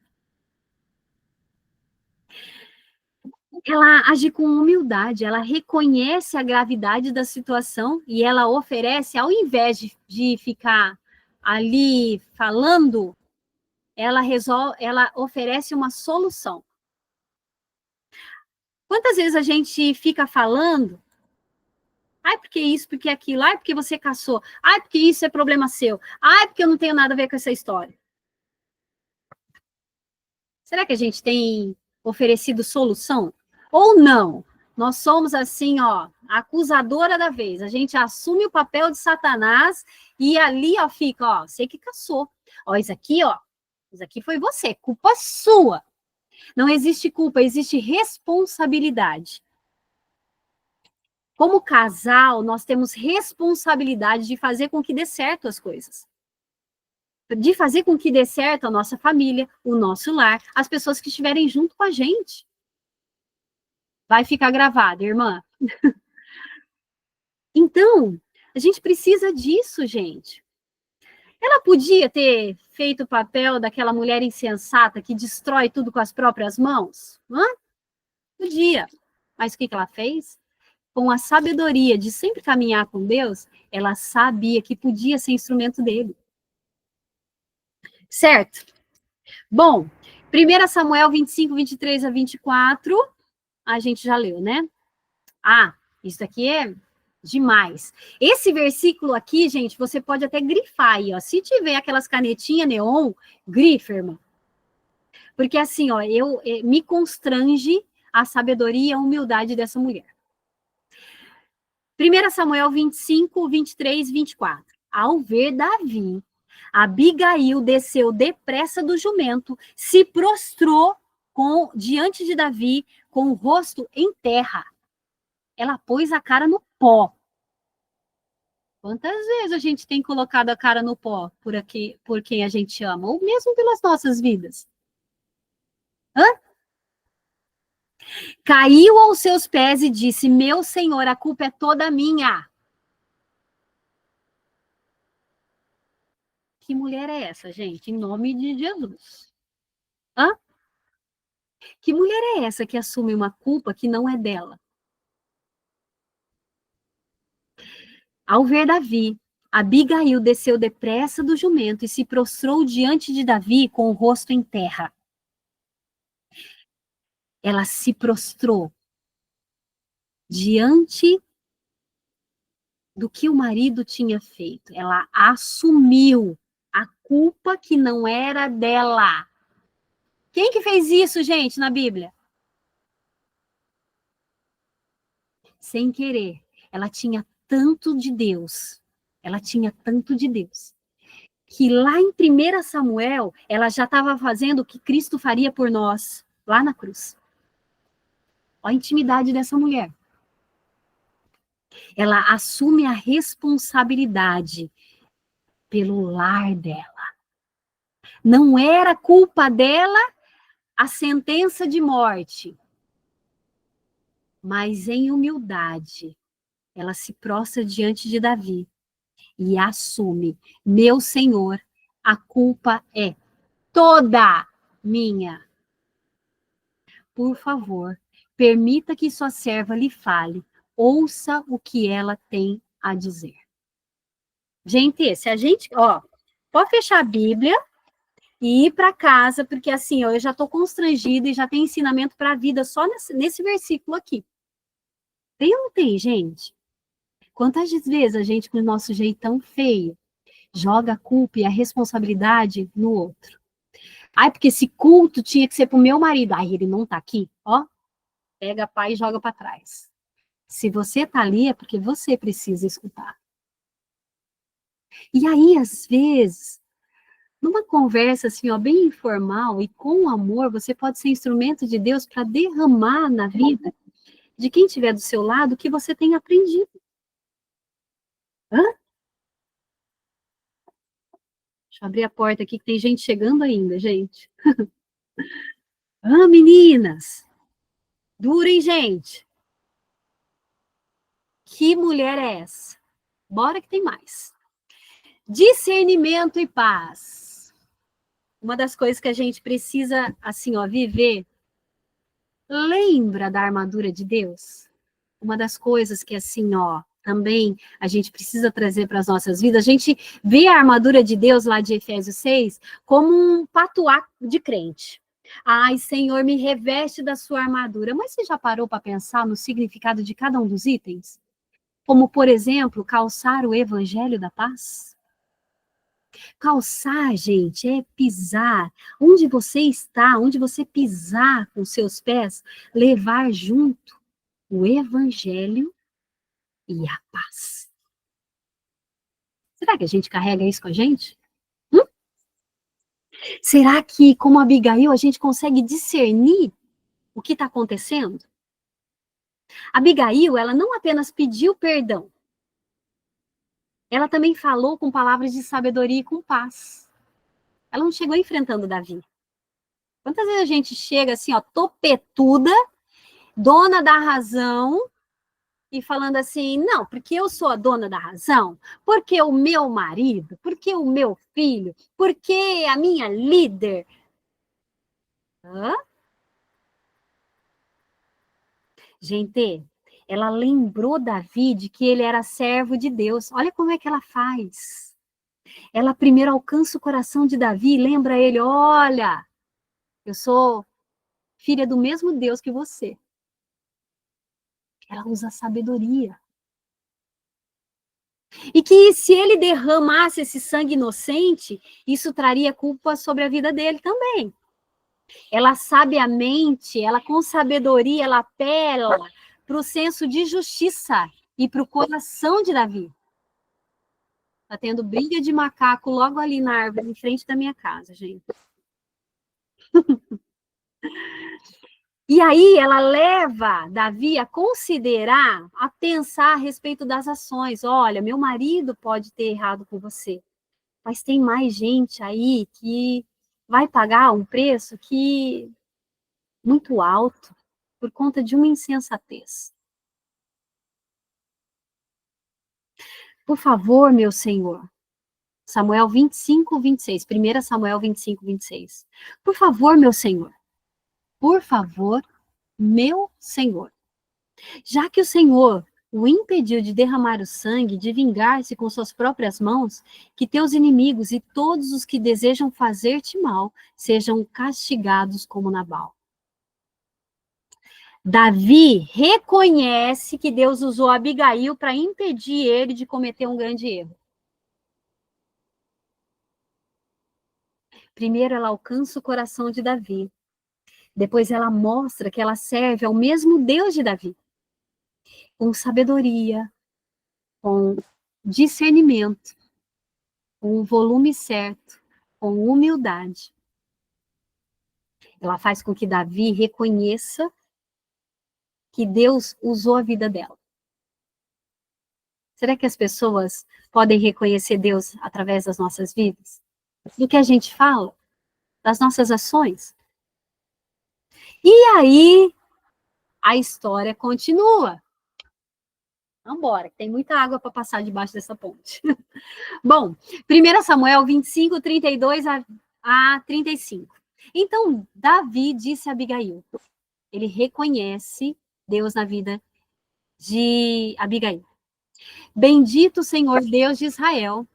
Ela age com humildade, ela reconhece a gravidade da situação e ela oferece, ao invés de ficar ali falando, ela oferece uma solução. Quantas vezes a gente fica falando, ai, porque isso, porque aquilo, ai, porque você caçou, ai, porque isso é problema seu, ai, porque eu não tenho nada a ver com essa história. Será que a gente tem oferecido solução? Ou não? Nós somos assim, ó, a acusadora da vez. A gente assume o papel de Satanás e ali, ó, fica, ó, você que caçou. Ó, isso aqui foi você, culpa sua. Não existe culpa, existe responsabilidade. Como casal, nós temos responsabilidade de fazer com que dê certo as coisas. De fazer com que dê certo a nossa família, o nosso lar, as pessoas que estiverem junto com a gente. Vai ficar gravado, irmã. Então, a gente precisa disso, gente. Ela podia ter feito o papel daquela mulher insensata que destrói tudo com as próprias mãos? Hã? Podia. Mas o que ela fez? Com a sabedoria de sempre caminhar com Deus, ela sabia que podia ser instrumento dele. Certo? Bom, 1 Samuel 25, 23 a 24, a gente já leu, né? Ah, isso aqui é demais. Esse versículo aqui, gente, você pode até grifar aí, ó. Se tiver aquelas canetinhas neon, grifa, irmã. Porque assim, ó, me constrange a sabedoria e a humildade dessa mulher. 1 Samuel 25, 23, 24. Ao ver Davi, Abigail desceu depressa do jumento, se prostrou diante de Davi com o rosto em terra. Ela pôs a cara no pó. Quantas vezes a gente tem colocado a cara no pó por quem a gente ama, ou mesmo pelas nossas vidas? Hã? Caiu aos seus pés e disse: Meu Senhor, a culpa é toda minha. Que mulher é essa, gente? Em nome de Jesus. Hã? Que mulher é essa que assume uma culpa que não é dela? Ao ver Davi, Abigail desceu depressa do jumento e se prostrou diante de Davi com o rosto em terra. Ela se prostrou diante do que o marido tinha feito. Ela assumiu a culpa que não era dela. Quem que fez isso, gente, na Bíblia? Sem querer. Ela tinha tanto de Deus. Ela tinha tanto de Deus. Que lá em 1 Samuel, ela já estava fazendo o que Cristo faria por nós, lá na cruz. Olha a intimidade dessa mulher. Ela assume a responsabilidade pelo lar dela. Não era culpa dela a sentença de morte, mas em humildade, ela se prostra diante de Davi e assume: meu Senhor, a culpa é toda minha. Por favor, permita que sua serva lhe fale, ouça o que ela tem a dizer. Gente, se a gente, pode fechar a Bíblia e ir para casa, porque assim, eu já estou constrangida e já tem ensinamento para a vida só nesse versículo aqui. Tem ou não tem, gente? Quantas vezes a gente, com o nosso jeitão feio, joga a culpa e a responsabilidade no outro? Ai, porque esse culto tinha que ser pro meu marido. Ai, ele não tá aqui, ó. Pega a pá e joga para trás. Se você tá ali, é porque você precisa escutar. E aí, às vezes, numa conversa assim, ó, bem informal e com amor, você pode ser instrumento de Deus para derramar na vida de quem estiver do seu lado o que você tem aprendido. Hã? Deixa eu abrir a porta aqui que tem gente chegando ainda, gente. Meninas! Durem, gente! Que mulher é essa? Bora que tem mais. Discernimento e paz. Uma das coisas que a gente precisa, assim, ó, viver. Lembra da armadura de Deus? Uma das coisas que, assim, ó, também a gente precisa trazer para as nossas vidas, a gente vê a armadura de Deus lá de Efésios 6 como um patuá de crente. Ai, Senhor, me reveste da sua armadura. Mas você já parou para pensar no significado de cada um dos itens? Como, por exemplo, calçar o evangelho da paz? Calçar, gente, é pisar. Onde você está, onde você pisar com seus pés, levar junto o evangelho e a paz. Será que a gente carrega isso com a gente? Será que, como Abigail, a gente consegue discernir o que está acontecendo? Abigail, ela não apenas pediu perdão, ela também falou com palavras de sabedoria e com paz. Ela não chegou enfrentando Davi. Quantas vezes a gente chega assim, ó, topetuda, dona da razão, e falando assim, não, porque eu sou a dona da razão, porque o meu marido, porque o meu filho, porque a minha líder. Hã? Gente, ela lembrou Davi de que ele era servo de Deus. Olha como é que ela faz. Ela primeiro alcança o coração de Davi e lembra ele, olha, eu sou filha do mesmo Deus que você. Ela usa sabedoria. E que se ele derramasse esse sangue inocente, isso traria culpa sobre a vida dele também. Ela sabiamente, ela com sabedoria, ela apela para o senso de justiça e para o coração de Davi. Tá tendo briga de macaco logo ali na árvore, em frente da minha casa, gente. E aí ela leva Davi a considerar, a pensar a respeito das ações. Olha, meu marido pode ter errado com você, mas tem mais gente aí que vai pagar um preço que muito alto por conta de uma insensatez. Por favor, meu Senhor. Samuel 25, 26. 1 Samuel 25, 26. Por favor, meu Senhor. Por favor, meu Senhor. Já que o Senhor o impediu de derramar o sangue, de vingar-se com suas próprias mãos, que teus inimigos e todos os que desejam fazer-te mal sejam castigados como Nabal. Davi reconhece que Deus usou Abigail para impedir ele de cometer um grande erro. Primeiro, ela alcança o coração de Davi. Depois, ela mostra que ela serve ao mesmo Deus de Davi, com sabedoria, com discernimento, com o volume certo, com humildade. Ela faz com que Davi reconheça que Deus usou a vida dela. Será que as pessoas podem reconhecer Deus através das nossas vidas? Do que a gente fala? Das nossas ações? E aí, a história continua. Vamos embora, tem muita água para passar debaixo dessa ponte. Bom, 1 Samuel 25, 32 a 35. Então, Davi disse a Abigail, ele reconhece Deus na vida de Abigail. Bendito o Senhor Deus de Israel,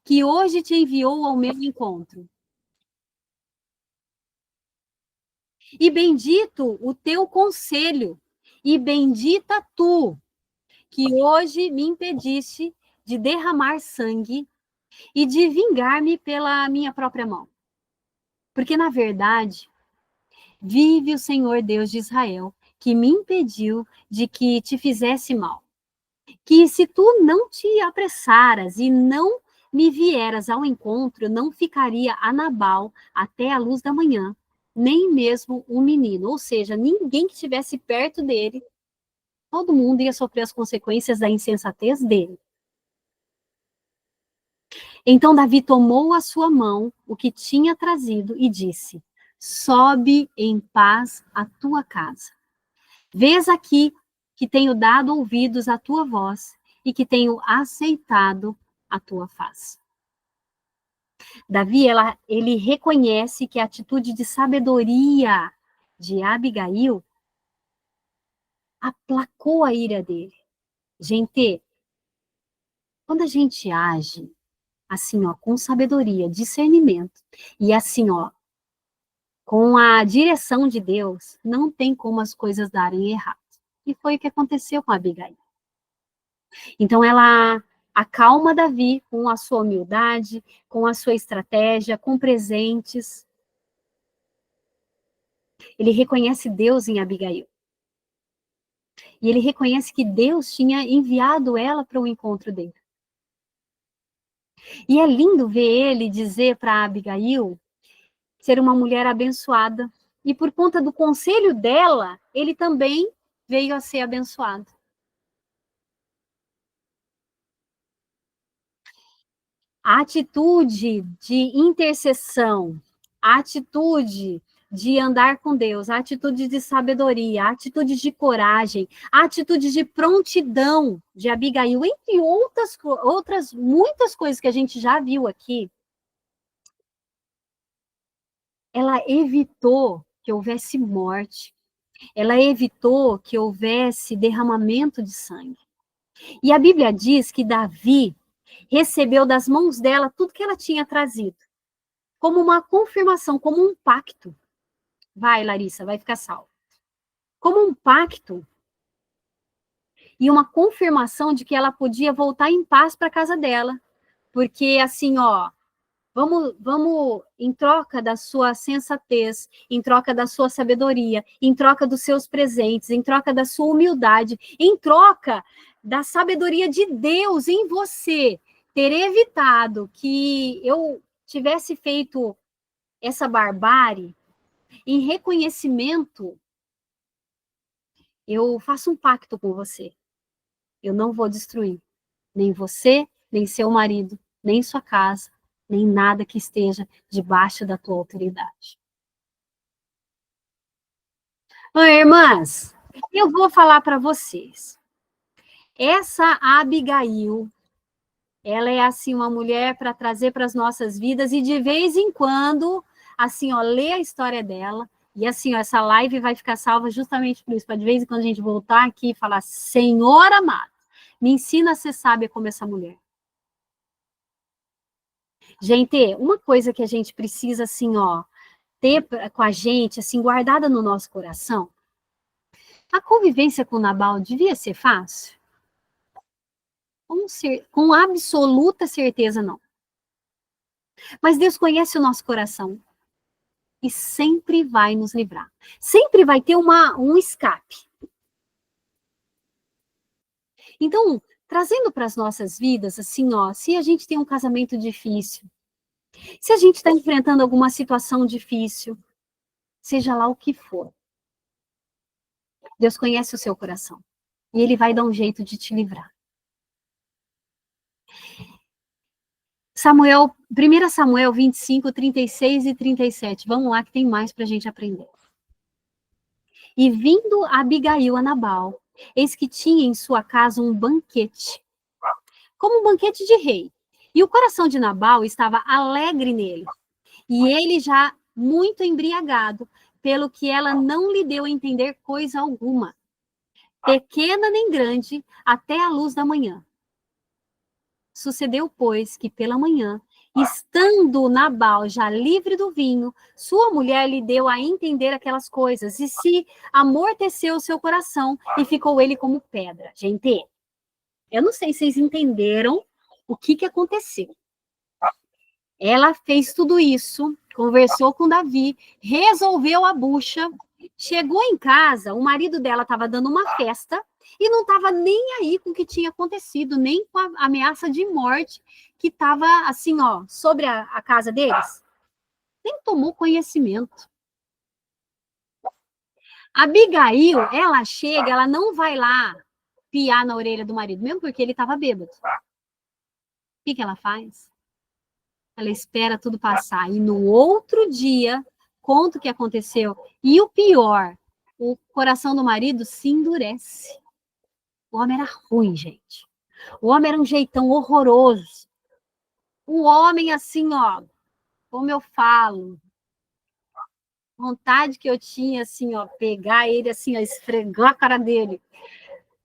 que hoje te enviou ao meu encontro. E bendito o teu conselho, e bendita tu, que hoje me impediste de derramar sangue e de vingar-me pela minha própria mão. Porque, na verdade, vive o Senhor Deus de Israel, que me impediu de que te fizesse mal. Que se tu não te apressaras e não me vieras ao encontro, não ficaria a Nabal até a luz da manhã, nem mesmo um menino. Ou seja, ninguém que estivesse perto dele, todo mundo ia sofrer as consequências da insensatez dele. Então Davi tomou a sua mão, o que tinha trazido, e disse, sobe em paz à tua casa. Vês aqui que tenho dado ouvidos à tua voz e que tenho aceitado a tua face. Davi, ele reconhece que a atitude de sabedoria de Abigail aplacou a ira dele. Gente, quando a gente age assim, ó, com sabedoria, discernimento, e assim, ó, com a direção de Deus, não tem como as coisas darem errado. E foi o que aconteceu com a Abigail. Então, ela acalma Davi com a sua humildade, com a sua estratégia, com presentes. Ele reconhece Deus em Abigail. E ele reconhece que Deus tinha enviado ela para o encontro dele. E é lindo ver ele dizer para Abigail ser uma mulher abençoada. E por conta do conselho dela, ele também veio a ser abençoado. A atitude de intercessão, a atitude de andar com Deus, a atitude de sabedoria, a atitude de coragem, a atitude de prontidão de Abigail, entre outras muitas coisas que a gente já viu aqui, ela evitou que houvesse morte, ela evitou que houvesse derramamento de sangue. E a Bíblia diz que Davi recebeu das mãos dela tudo que ela tinha trazido, como uma confirmação, como um pacto. Vai, Larissa, vai ficar salvo. Como um pacto e uma confirmação de que ela podia voltar em paz para casa dela. Porque, assim, ó, vamos, em troca da sua sensatez, em troca da sua sabedoria, em troca dos seus presentes, em troca da sua humildade, em troca da sabedoria de Deus em você, ter evitado que eu tivesse feito essa barbárie, em reconhecimento, eu faço um pacto com você. Eu não vou destruir nem você, nem seu marido, nem sua casa, nem nada que esteja debaixo da tua autoridade. Oi, irmãs, eu vou falar para vocês. Essa Abigail, ela é assim uma mulher para trazer para as nossas vidas e de vez em quando, assim, ó, ler a história dela E assim, ó, essa live vai ficar salva justamente por isso, para de vez em quando a gente voltar aqui e falar, Senhor amado, me ensina a ser sábia como essa mulher. Gente, uma coisa que a gente precisa, assim, ó, ter com a gente, assim, guardada no nosso coração, a convivência com Nabal devia ser fácil? Com absoluta certeza, não. Mas Deus conhece o nosso coração e sempre vai nos livrar. Sempre vai ter um escape. Então, trazendo para as nossas vidas, assim, ó, se a gente tem um casamento difícil, se a gente está enfrentando alguma situação difícil, seja lá o que for, Deus conhece o seu coração e Ele vai dar um jeito de te livrar. Samuel, 1 Samuel 25, 36 e 37. Vamos lá que tem mais para a gente aprender. E vindo Abigail a Nabal, eis que tinha em sua casa um banquete, como um banquete de rei. E o coração de Nabal estava alegre nele, e ele já muito embriagado, pelo que ela não lhe deu a entender coisa alguma, pequena nem grande, até a luz da manhã. Sucedeu, pois, que pela manhã, estando Nabal já livre do vinho, sua mulher lhe deu a entender aquelas coisas, e se amorteceu o seu coração, e ficou ele como pedra. Gente, eu não sei se vocês entenderam o que aconteceu. Ela fez tudo isso, conversou com Davi, resolveu a bucha, chegou em casa, o marido dela estava dando uma festa e não estava nem aí com o que tinha acontecido, nem com a ameaça de morte que estava assim, ó, sobre a casa deles. Nem tomou conhecimento. Abigail, ela chega, ela não vai lá piar na orelha do marido, mesmo porque ele estava bêbado. O que ela faz? Ela espera tudo passar. E no outro dia, conta o que aconteceu. E o pior, o coração do marido se endurece. O homem era ruim, gente. O homem era um jeitão horroroso. O homem, assim, ó, como eu falo, vontade que eu tinha, assim, ó, pegar ele, assim, ó, esfregar a cara dele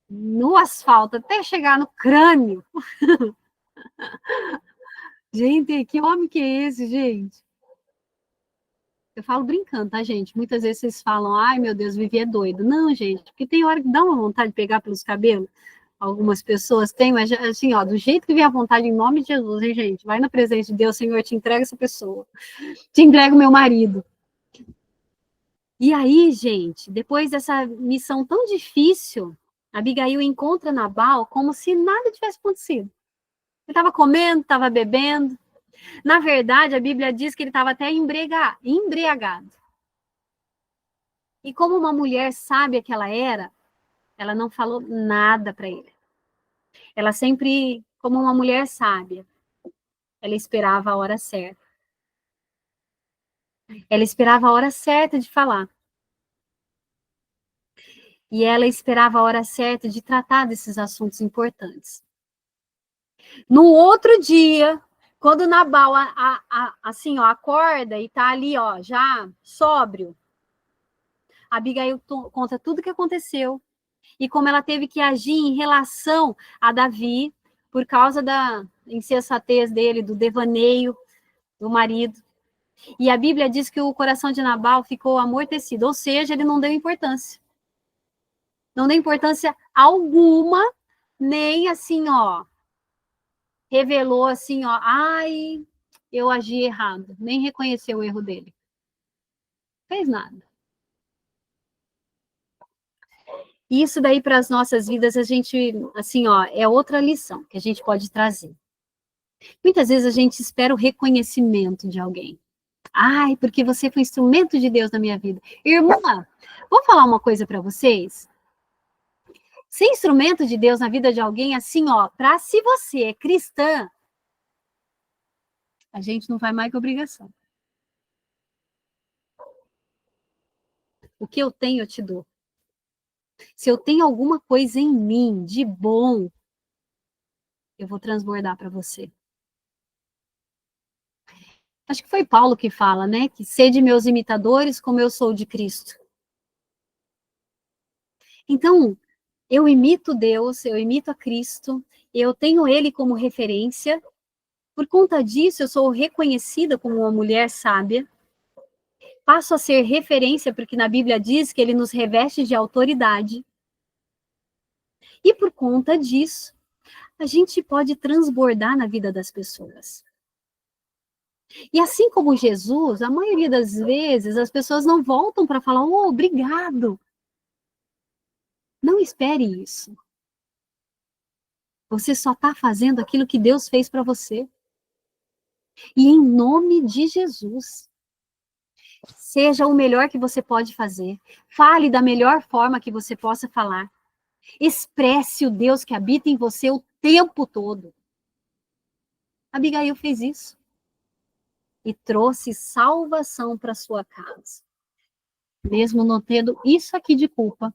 no asfalto, até chegar no crânio. Gente, que homem que é esse, gente? Eu falo brincando, tá, gente? Muitas vezes vocês falam, ai, meu Deus, Vivi é doido. Não, gente, porque tem hora que dá uma vontade de pegar pelos cabelos. Algumas pessoas têm, mas assim, ó, do jeito que vem a vontade, em nome de Jesus, hein, gente? Vai na presença de Deus, Senhor, te entrega essa pessoa. Te entrega o meu marido. E aí, gente, depois dessa missão tão difícil, Abigail encontra Nabal como se nada tivesse acontecido. Ele estava comendo, estava bebendo. Na verdade, a Bíblia diz que ele estava até embriagado. E como uma mulher sábia que ela era, ela não falou nada para ele. Ela sempre, como uma mulher sábia, ela esperava a hora certa. Ela esperava a hora certa de falar. E ela esperava a hora certa de tratar desses assuntos importantes. No outro dia, quando Nabal assim, ó, acorda e tá ali, ó, já sóbrio, Abigail conta tudo o que aconteceu e como ela teve que agir em relação a Davi por causa da insensatez dele, do devaneio do marido. E a Bíblia diz que o coração de Nabal ficou amortecido, ou seja, ele não deu importância. Não deu importância alguma, nem assim, ó, revelou assim, ó, ai, eu agi errado, nem reconheceu o erro dele. Fez nada. Isso daí para as nossas vidas, a gente, assim, ó, é outra lição que a gente pode trazer. Muitas vezes a gente espera o reconhecimento de alguém. Ai, porque você foi instrumento de Deus na minha vida. Irmã, vou falar uma coisa para vocês. Ser instrumento de Deus na vida de alguém, assim, ó, para se você é cristã, a gente não faz mais que obrigação. O que eu tenho, eu te dou. Se eu tenho alguma coisa em mim de bom, eu vou transbordar para você. Acho que foi Paulo que fala, né? Que sede meus imitadores como eu sou de Cristo. Então, eu imito Deus, eu imito a Cristo, eu tenho Ele como referência. Por conta disso, eu sou reconhecida como uma mulher sábia. Passo a ser referência, porque na Bíblia diz que Ele nos reveste de autoridade. E por conta disso, a gente pode transbordar na vida das pessoas. E assim como Jesus, a maioria das vezes as pessoas não voltam para falar, oh, obrigado. Não espere isso. Você só está fazendo aquilo que Deus fez para você. E em nome de Jesus, seja o melhor que você pode fazer. Fale da melhor forma que você possa falar. Expresse o Deus que habita em você o tempo todo. Abigail fez isso e trouxe salvação para sua casa. Mesmo não tendo isso aqui de culpa,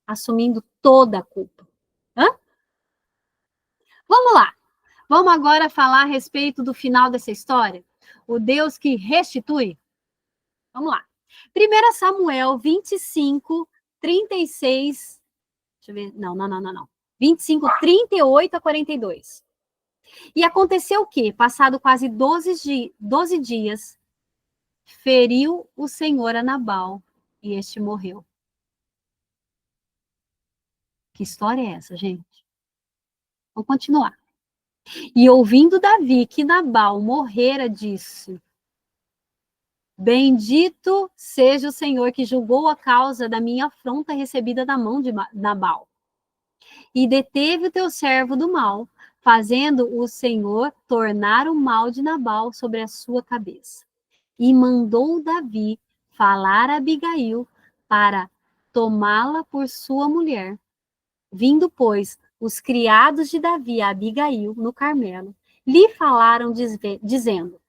assumindo toda a culpa. Hã? Vamos lá. Vamos agora falar a respeito do final dessa história? O Deus que restitui? Vamos lá. 1 Samuel 25, 36. Deixa eu ver. Não. 25, 38 a 42. E aconteceu o quê? Passado quase 12 dias, feriu o Senhor a Nabal e este morreu. Que história é essa, gente? Vamos continuar. E ouvindo Davi que Nabal morrera, disse: Bendito seja o Senhor que julgou a causa da minha afronta recebida da mão de Nabal. E deteve o teu servo do mal, fazendo o Senhor tornar o mal de Nabal sobre a sua cabeça. E mandou Davi falar a Abigail para tomá-la por sua mulher. Vindo, pois, os criados de Davi a Abigail no Carmelo, lhe falaram dizendo: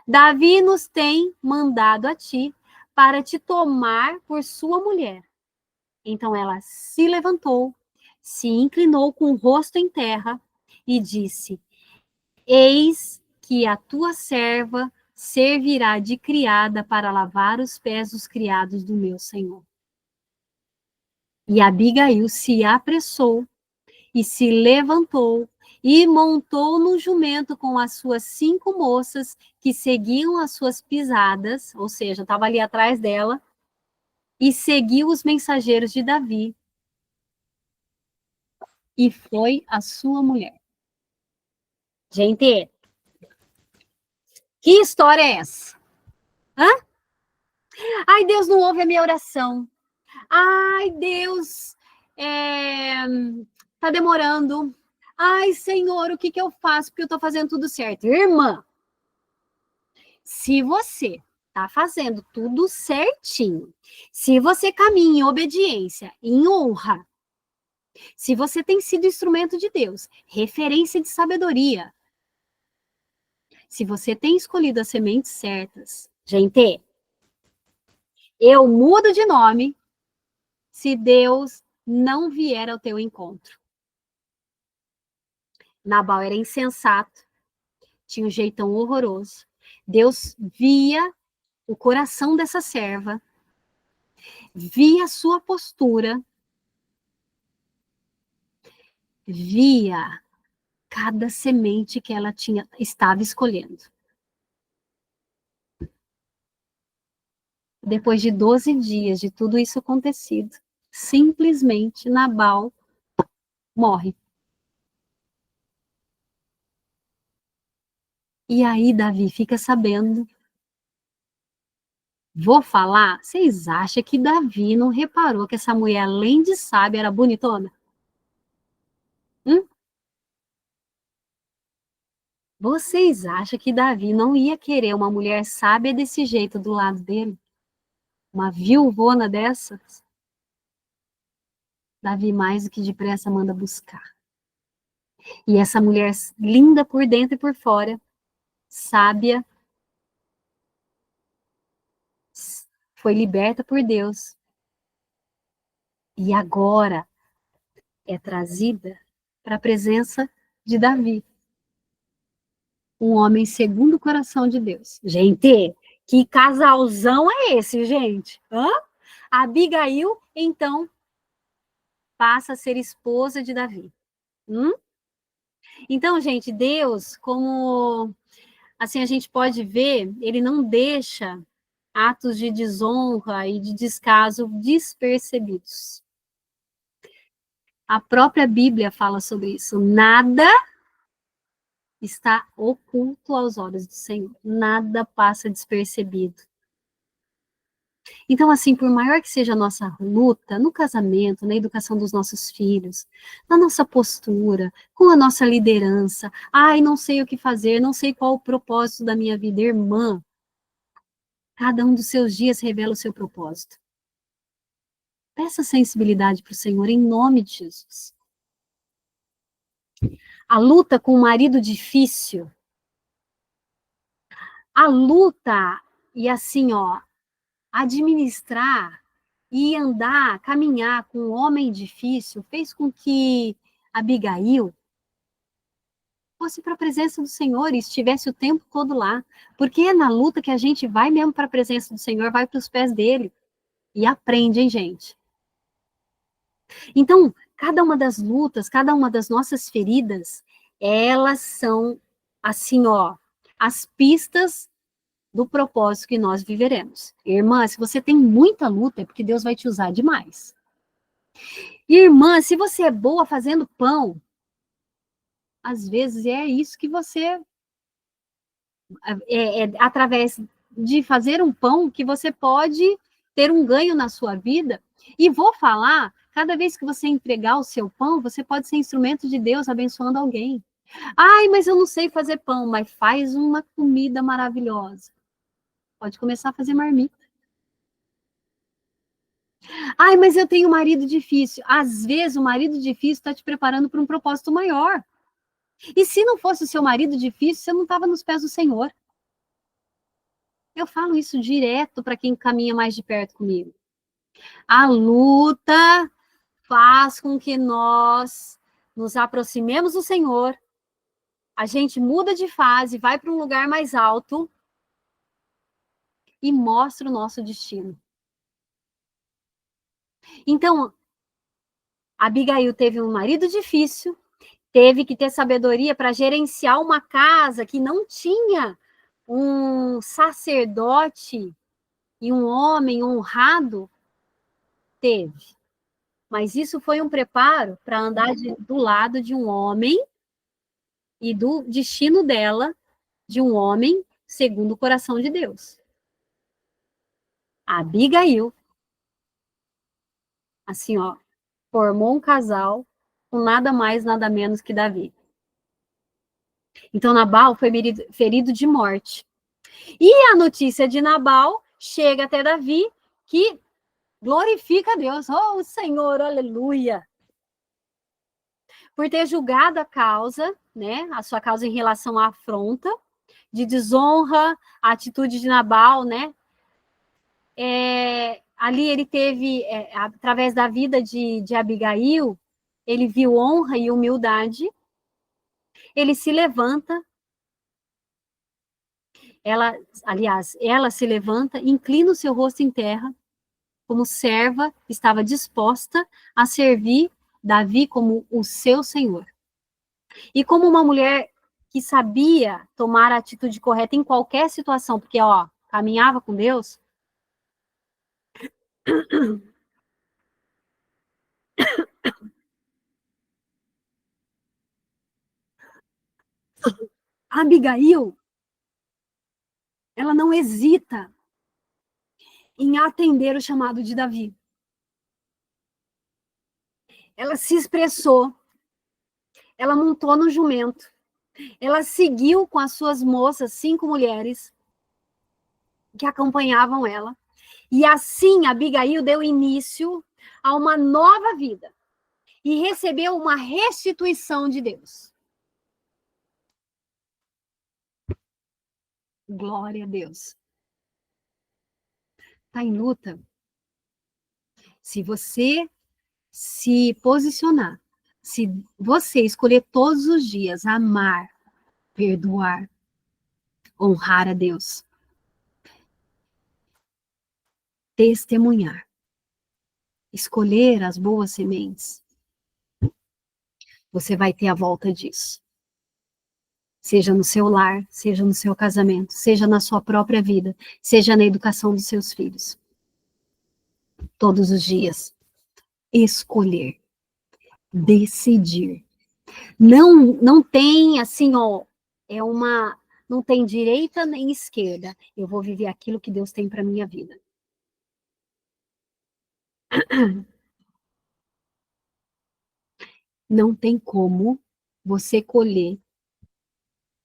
Davi nos tem mandado a ti para te tomar por sua mulher. Então ela se levantou, se inclinou com o rosto em terra e disse: Eis que a tua serva servirá de criada para lavar os pés dos criados do meu senhor. E Abigail se apressou e se levantou e montou no jumento com as suas 5 moças que seguiam as suas pisadas, ou seja, estava ali atrás dela, e seguiu os mensageiros de Davi, e foi a sua mulher. Gente, que história é essa? Hã? Ai, Deus não ouve a minha oração. Ai, Deus, tá demorando. Ai, Senhor, o que que eu faço? Porque eu tô fazendo tudo certo. Irmã, se você está fazendo tudo certinho, se você caminha em obediência, em honra, se você tem sido instrumento de Deus, referência de sabedoria, se você tem escolhido as sementes certas, gente, eu mudo de nome se Deus não vier ao teu encontro. Nabal era insensato, tinha um jeitão horroroso. Deus via o coração dessa serva, via a sua postura, via cada semente que ela estava escolhendo. Depois de 12 dias de tudo isso acontecido, simplesmente Nabal morre. E aí Davi fica sabendo. Vou falar, vocês acham que Davi não reparou que essa mulher, além de sábia, era bonitona? Hum? Vocês acham que Davi não ia querer uma mulher sábia desse jeito do lado dele? Uma viuvona dessas? Davi mais do que depressa manda buscar. E essa mulher linda por dentro e por fora, sábia, foi liberta por Deus. E agora é trazida para a presença de Davi. um homem segundo o coração de Deus. Gente, que casalzão é esse, gente? Hã? Abigail, então, passa a ser esposa de Davi. Então, gente, Deus, como assim a gente pode ver, ele não deixa atos de desonra e de descaso despercebidos. A própria Bíblia fala sobre isso. Nada está oculto aos olhos do Senhor. Nada passa despercebido. Então, assim, por maior que seja a nossa luta no casamento, na educação dos nossos filhos, na nossa postura, com a nossa liderança, ai, não sei o que fazer, não sei qual o propósito da minha vida, irmã, cada um dos seus dias revela o seu propósito. Peça sensibilidade para o Senhor em nome de Jesus. A luta com o marido difícil, a luta, e assim, ó, administrar e andar, caminhar com um homem difícil, fez com que Abigail fosse para a presença do Senhor e estivesse o tempo todo lá. Porque é na luta que a gente vai mesmo para a presença do Senhor, vai para os pés dele e aprende, hein, gente? Então, cada uma das lutas, cada uma das nossas feridas, elas são, assim, ó, as pistas do propósito que nós viveremos. Irmã, se você tem muita luta, é porque Deus vai te usar demais. Irmã, se você é boa fazendo pão, às vezes é isso que você através de fazer um pão que você pode ter um ganho na sua vida. E vou falar, cada vez que você entregar o seu pão, você pode ser instrumento de Deus abençoando alguém. Ai, mas eu não sei fazer pão, mas faz uma comida maravilhosa. Pode começar a fazer marmita. Ai, mas eu tenho um marido difícil. Às vezes o marido difícil está te preparando para um propósito maior. E se não fosse o seu marido difícil, você não estava nos pés do Senhor. Eu falo isso direto para quem caminha mais de perto comigo. A luta faz com que nós nos aproximemos do Senhor, a gente muda de fase, vai para um lugar mais alto e mostra o nosso destino. Então, Abigail teve um marido difícil, teve que ter sabedoria para gerenciar uma casa que não tinha um sacerdote e um homem honrado, teve. Mas isso foi um preparo para andar do lado de um homem e do destino dela, de um homem segundo o coração de Deus. A Abigail, assim, ó, formou um casal com nada mais, nada menos que Davi. Então, Nabal foi ferido de morte. E a notícia de Nabal chega até Davi, que glorifica a Deus. Oh, Senhor, aleluia! Por ter julgado a causa, né, a sua causa em relação à afronta, de desonra, a atitude de Nabal, né? Ali ele teve, através da vida de Abigail, ele viu honra e humildade, ele se levanta, ela se levanta, inclina o seu rosto em terra, como serva, estava disposta a servir Davi como o seu senhor. E como uma mulher que sabia tomar a atitude correta em qualquer situação, porque, ó, caminhava com Deus. A Abigail, ela não hesita em atender o chamado de Davi. Ela se expressou, ela montou no jumento, ela seguiu com as suas moças, 5 mulheres, que acompanhavam ela. E assim, Abigail deu início a uma nova vida e recebeu uma restituição de Deus. Glória a Deus. Está em luta? Se você se posicionar, se você escolher todos os dias amar, perdoar, honrar a Deus, testemunhar, escolher as boas sementes, você vai ter a volta disso. Seja no seu lar, seja no seu casamento, seja na sua própria vida, seja na educação dos seus filhos. Todos os dias, escolher, decidir. Não tem assim, ó, não tem direita nem esquerda. Eu vou viver aquilo que Deus tem para minha vida. Não tem como você colher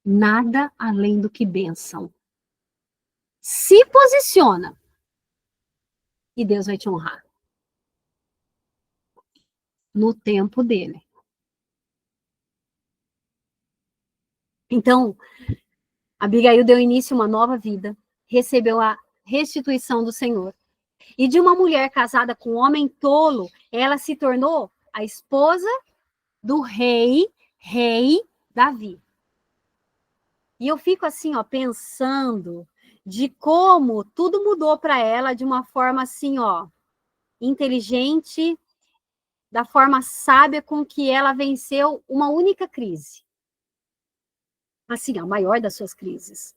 nada além do que bênção. Se posiciona e Deus vai te honrar no tempo dele. Então, Abigail deu início a uma nova vida, recebeu a restituição do Senhor. E de uma mulher casada com um homem tolo, ela se tornou a esposa do rei Davi. E eu fico assim, ó, pensando de como tudo mudou para ela de uma forma assim, ó, inteligente, da forma sábia com que ela venceu uma única crise. Assim, a maior das suas crises.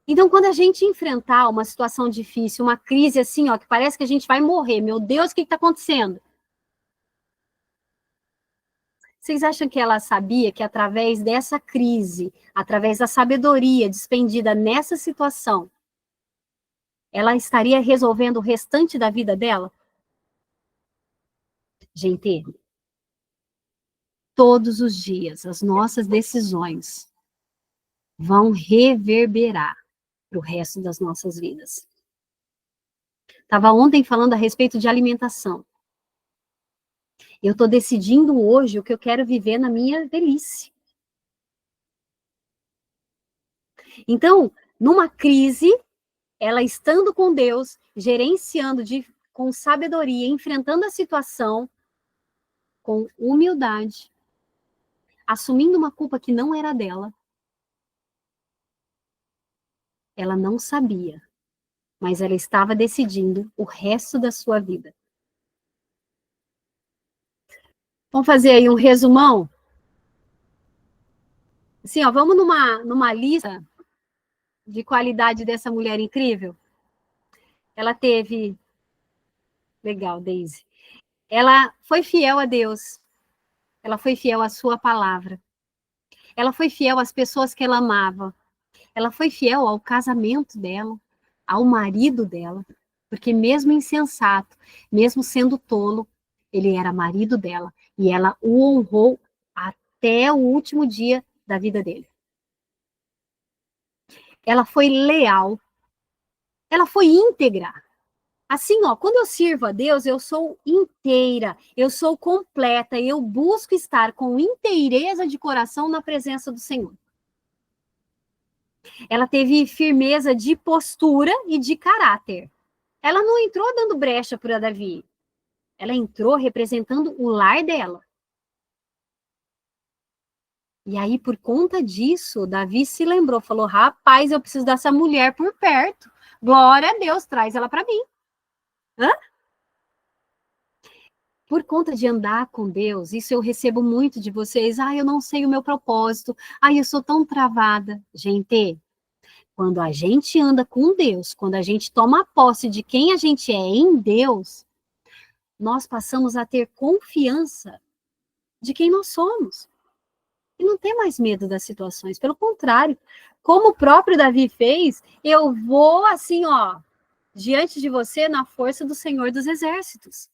Então, quando a gente enfrentar uma situação difícil, uma crise assim, ó, que parece que a gente vai morrer, meu Deus, o que está acontecendo? Vocês acham que ela sabia que através dessa crise, através da sabedoria despendida nessa situação, ela estaria resolvendo o restante da vida dela? Gente, todos os dias as nossas decisões vão reverberar para o resto das nossas vidas. Estava ontem falando a respeito de alimentação. Eu estou decidindo hoje o que eu quero viver na minha velhice. Então, numa crise, ela estando com Deus, gerenciando com sabedoria, enfrentando a situação com humildade, assumindo uma culpa que não era dela, ela não sabia, mas ela estava decidindo o resto da sua vida. Vamos fazer aí um resumão? Assim, ó, vamos numa lista de qualidade dessa mulher incrível? Ela teve... Legal, Daisy. Ela foi fiel a Deus. Ela foi fiel à sua palavra. Ela foi fiel às pessoas que ela amava. Ela foi fiel ao casamento dela, ao marido dela, porque mesmo insensato, mesmo sendo tolo, ele era marido dela e ela o honrou até o último dia da vida dele. Ela foi leal, ela foi íntegra. Assim, ó, quando eu sirvo a Deus, eu sou inteira, eu sou completa, eu busco estar com inteireza de coração na presença do Senhor. Ela teve firmeza de postura e de caráter. Ela não entrou dando brecha para Davi. Ela entrou representando o lar dela. E aí, por conta disso, Davi se lembrou, falou, rapaz, eu preciso dessa mulher por perto. Glória a Deus, traz ela para mim. Hã? Por conta de andar com Deus, isso eu recebo muito de vocês. Eu não sei o meu propósito. Eu sou tão travada. Gente, quando a gente anda com Deus, quando a gente toma posse de quem a gente é em Deus, nós passamos a ter confiança de quem nós somos. E não ter mais medo das situações. Pelo contrário, como o próprio Davi fez, eu vou assim, ó, diante de você na força do Senhor dos Exércitos.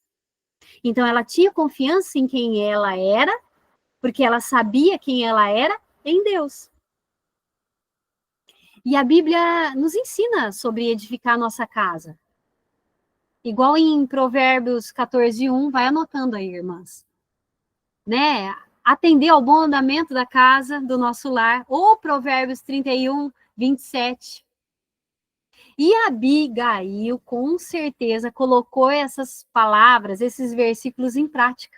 Então, ela tinha confiança em quem ela era, porque ela sabia quem ela era em Deus. E a Bíblia nos ensina sobre edificar a nossa casa. Igual em Provérbios 14:1, vai anotando aí, irmãs. Né? Atender ao bom andamento da casa, do nosso lar. Ou Provérbios 31:27. E a Abigail, com certeza, colocou essas palavras, esses versículos em prática.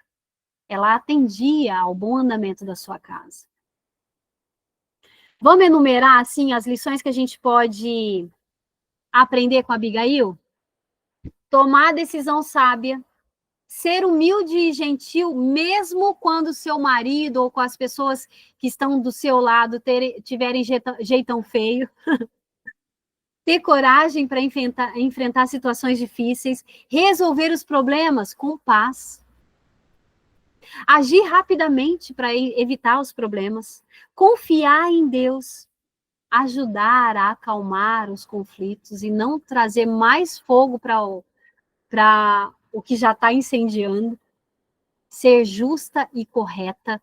Ela atendia ao bom andamento da sua casa. Vamos enumerar, assim, as lições que a gente pode aprender com a Abigail? Tomar a decisão sábia, ser humilde e gentil, mesmo quando seu marido ou com as pessoas que estão do seu lado tiverem jeitão feio. Ter coragem para enfrentar situações difíceis, resolver os problemas com paz. Agir rapidamente para evitar os problemas. Confiar em Deus. Ajudar a acalmar os conflitos e não trazer mais fogo para o que já está incendiando. Ser justa e correta.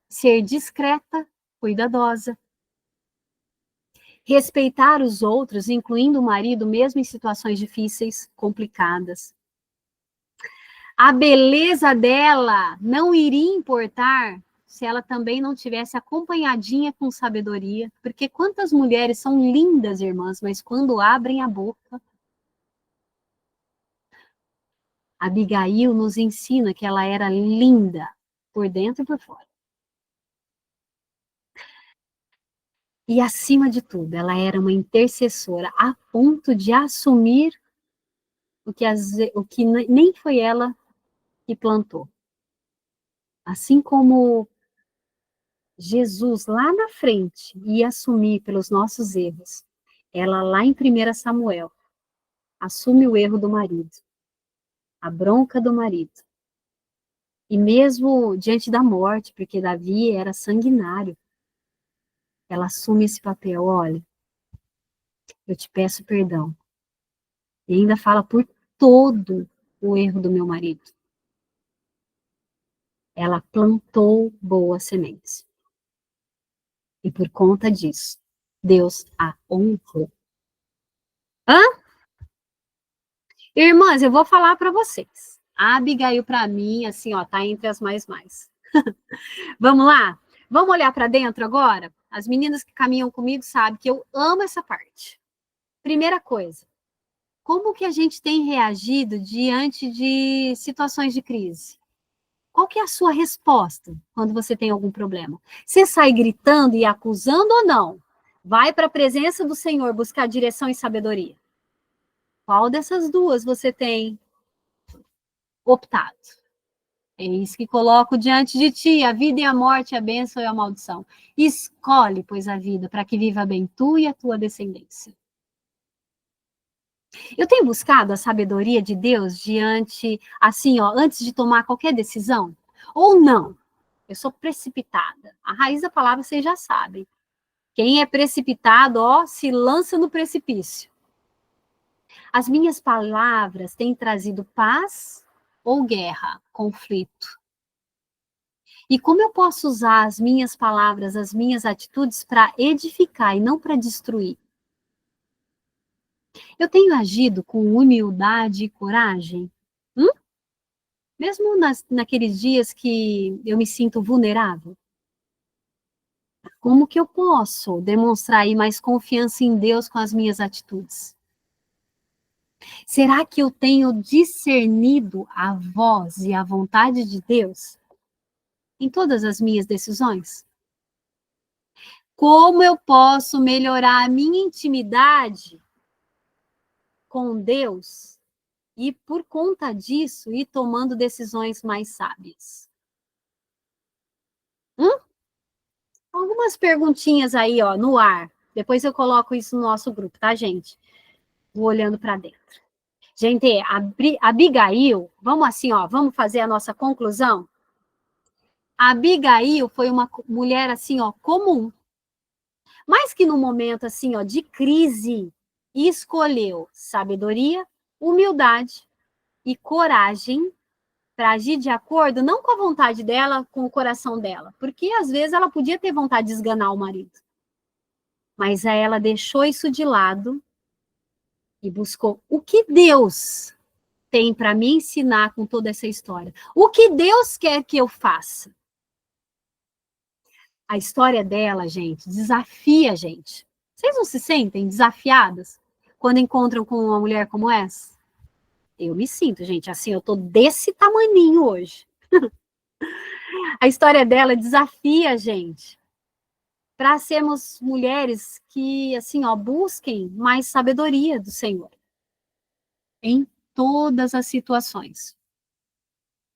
Ser discreta, cuidadosa. Respeitar os outros, incluindo o marido, mesmo em situações difíceis, complicadas. A beleza dela não iria importar se ela também não tivesse acompanhadinha com sabedoria, porque quantas mulheres são lindas, irmãs, mas quando abrem a boca... Abigail nos ensina que ela era linda, por dentro e por fora. E, acima de tudo, ela era uma intercessora, a ponto de assumir o que nem foi ela que plantou. Assim como Jesus, lá na frente, ia assumir pelos nossos erros, ela, lá em 1 Samuel, assume o erro do marido, a bronca do marido. E mesmo diante da morte, porque Davi era sanguinário, ela assume esse papel. Olha, eu te peço perdão. E ainda fala por todo o erro do meu marido. Ela plantou boas sementes. E por conta disso, Deus a honrou. Hã? Irmãs, eu vou falar para vocês. A Abigail, para mim, assim, ó, tá entre as mais. Vamos lá? Vamos olhar para dentro agora? As meninas que caminham comigo sabem que eu amo essa parte. Primeira coisa, como que a gente tem reagido diante de situações de crise? Qual que é a sua resposta quando você tem algum problema? Você sai gritando e acusando ou não? Vai para a presença do Senhor buscar direção e sabedoria? Qual dessas duas você tem optado? Eis que coloco diante de ti a vida e a morte, a bênção e a maldição. Escolhe, pois, a vida, para que viva bem tu e a tua descendência. Eu tenho buscado a sabedoria de Deus diante, assim, ó, antes de tomar qualquer decisão? Ou não? Eu sou precipitada. A raiz da palavra vocês já sabem. Quem é precipitado, ó, se lança no precipício. As minhas palavras têm trazido paz ou guerra, conflito? E como eu posso usar as minhas palavras, as minhas atitudes para edificar e não para destruir? Eu tenho agido com humildade e coragem? Mesmo naqueles dias que eu me sinto vulnerável? Como que eu posso demonstrar aí mais confiança em Deus com as minhas atitudes? Será que eu tenho discernido a voz e a vontade de Deus em todas as minhas decisões? Como eu posso melhorar a minha intimidade com Deus e, por conta disso, ir tomando decisões mais sábias? Algumas perguntinhas aí, ó, no ar. Depois eu coloco isso no nosso grupo, tá, gente? Vou olhando para dentro. Gente, a Abigail, vamos assim, ó, vamos fazer a nossa conclusão? A Abigail foi uma mulher, assim, ó, comum. Mas que no momento, assim, ó, de crise, escolheu sabedoria, humildade e coragem para agir de acordo, não com a vontade dela, com o coração dela. Porque, às vezes, ela podia ter vontade de esganar o marido. Mas ela deixou isso de lado e buscou o que Deus tem para me ensinar com toda essa história. O que Deus quer que eu faça? A história dela, gente, desafia a gente. Vocês não se sentem desafiadas quando encontram com uma mulher como essa? Eu me sinto, gente, assim, eu tô desse tamaninho hoje. A história dela desafia a gente para sermos mulheres que, assim, ó, busquem mais sabedoria do Senhor em todas as situações.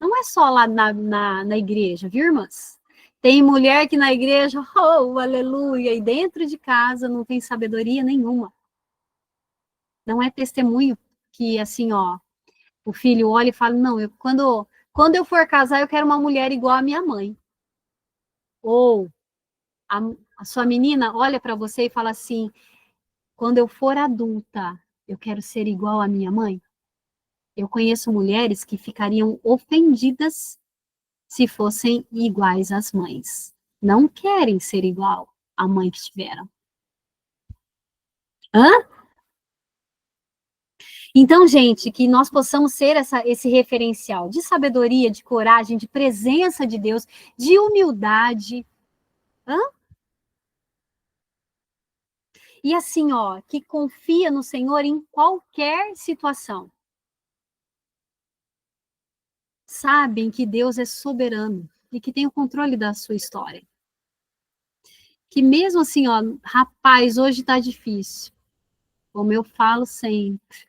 Não é só lá na igreja, viu, irmãs? Tem mulher que na igreja, oh, aleluia, e dentro de casa não tem sabedoria nenhuma. Não é testemunho que, assim, ó, o filho olha e fala, não, quando eu for casar, eu quero uma mulher igual à minha mãe. Ou a, a sua menina olha para você e fala assim, quando eu for adulta, eu quero ser igual à minha mãe. Eu conheço mulheres que ficariam ofendidas se fossem iguais às mães. Não querem ser igual à mãe que tiveram. Hã? Então, gente, que nós possamos ser esse referencial de sabedoria, de coragem, de presença de Deus, de humildade. Hã? E assim, ó, que confia no Senhor em qualquer situação. Sabem que Deus é soberano e que tem o controle da sua história. Que mesmo assim, ó, rapaz, hoje tá difícil. Como eu falo sempre,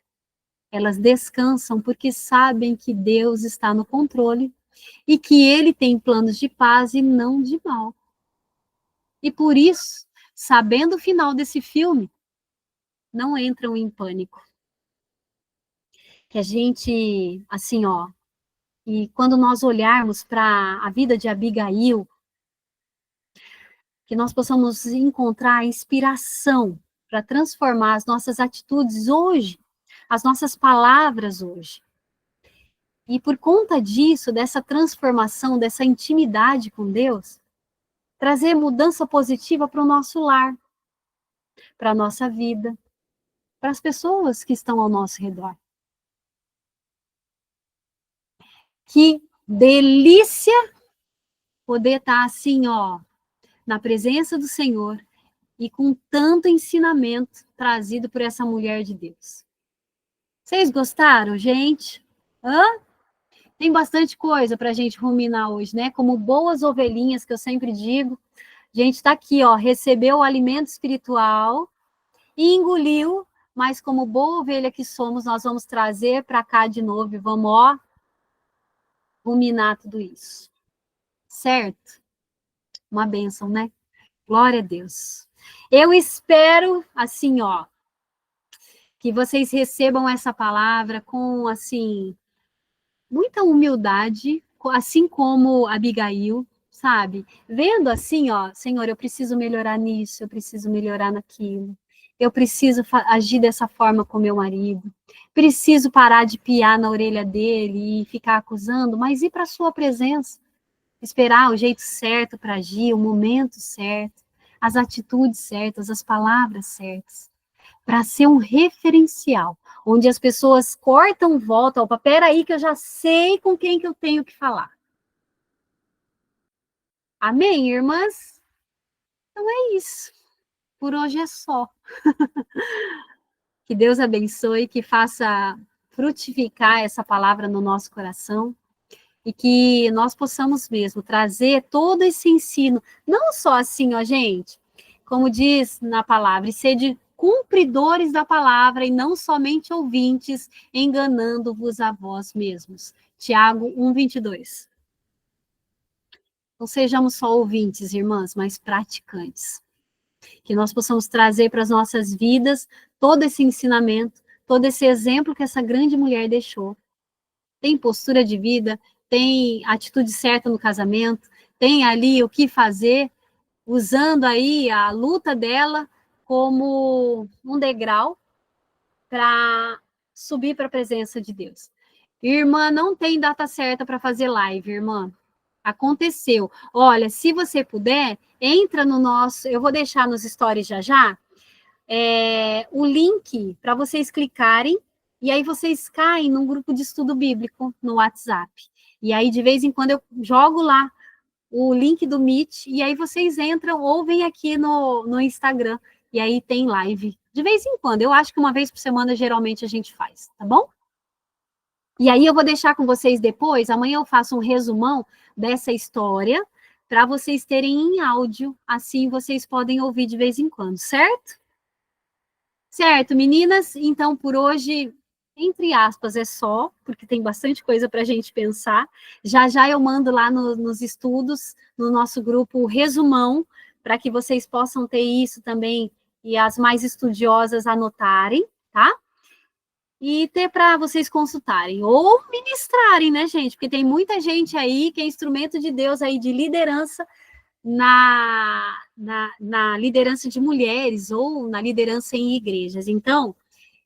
elas descansam porque sabem que Deus está no controle e que Ele tem planos de paz e não de mal. E por isso, sabendo o final desse filme, não entram em pânico. Que a gente, assim, ó, e quando nós olharmos para a vida de Abigail, que nós possamos encontrar inspiração para transformar as nossas atitudes hoje, as nossas palavras hoje. E por conta disso, dessa transformação, dessa intimidade com Deus, trazer mudança positiva para o nosso lar, para a nossa vida, para as pessoas que estão ao nosso redor. Que delícia poder estar assim, ó, na presença do Senhor e com tanto ensinamento trazido por essa mulher de Deus. Vocês gostaram, gente? Hã? Tem bastante coisa para a gente ruminar hoje, né? Como boas ovelhinhas, que eu sempre digo. A gente está aqui, ó, recebeu o alimento espiritual e engoliu, mas como boa ovelha que somos, nós vamos trazer para cá de novo e vamos, ó, ruminar tudo isso. Certo? Uma bênção, né? Glória a Deus. Eu espero, assim, ó, que vocês recebam essa palavra com, assim, muita humildade, assim como Abigail, sabe? Vendo assim, ó, Senhor, eu preciso melhorar nisso, eu preciso melhorar naquilo. Eu preciso agir dessa forma com meu marido. Preciso parar de piar na orelha dele e ficar acusando, mas ir para a sua presença. Esperar o jeito certo para agir, o momento certo, as atitudes certas, as palavras certas, para ser um referencial, onde as pessoas cortam volta, opa, peraí que eu já sei com quem que eu tenho que falar. Amém, irmãs? Então é isso. Por hoje é só. Que Deus abençoe, que faça frutificar essa palavra no nosso coração e que nós possamos mesmo trazer todo esse ensino, não só assim, ó, gente, como diz na palavra, e ser de cumpridores da palavra e não somente ouvintes, enganando-vos a vós mesmos. Tiago 1:22. Não sejamos só ouvintes, irmãs, mas praticantes. Que nós possamos trazer para as nossas vidas todo esse ensinamento, todo esse exemplo que essa grande mulher deixou. Tem postura de vida, tem atitude certa no casamento, tem ali o que fazer, usando aí a luta dela como um degrau para subir para a presença de Deus. Irmã, não tem data certa para fazer live, irmã. Aconteceu. Olha, se você puder, entra no nosso. Eu vou deixar nos stories já já o link para vocês clicarem e aí vocês caem num grupo de estudo bíblico no WhatsApp. E aí, de vez em quando, eu jogo lá o link do Meet, e aí vocês entram ou vêm aqui no Instagram, e aí tem live. De vez em quando, eu acho que uma vez por semana, geralmente, a gente faz, tá bom? E aí eu vou deixar com vocês depois, amanhã eu faço um resumão dessa história, para vocês terem em áudio, assim vocês podem ouvir de vez em quando, certo? Certo, meninas, então por hoje, entre aspas, é só, porque tem bastante coisa para a gente pensar. Já já eu mando lá nos estudos, no nosso grupo, o resumão, para que vocês possam ter isso também e as mais estudiosas anotarem, tá? E ter para vocês consultarem, ou ministrarem, né, gente? Porque tem muita gente aí que é instrumento de Deus aí de liderança na liderança de mulheres ou na liderança em igrejas. Então,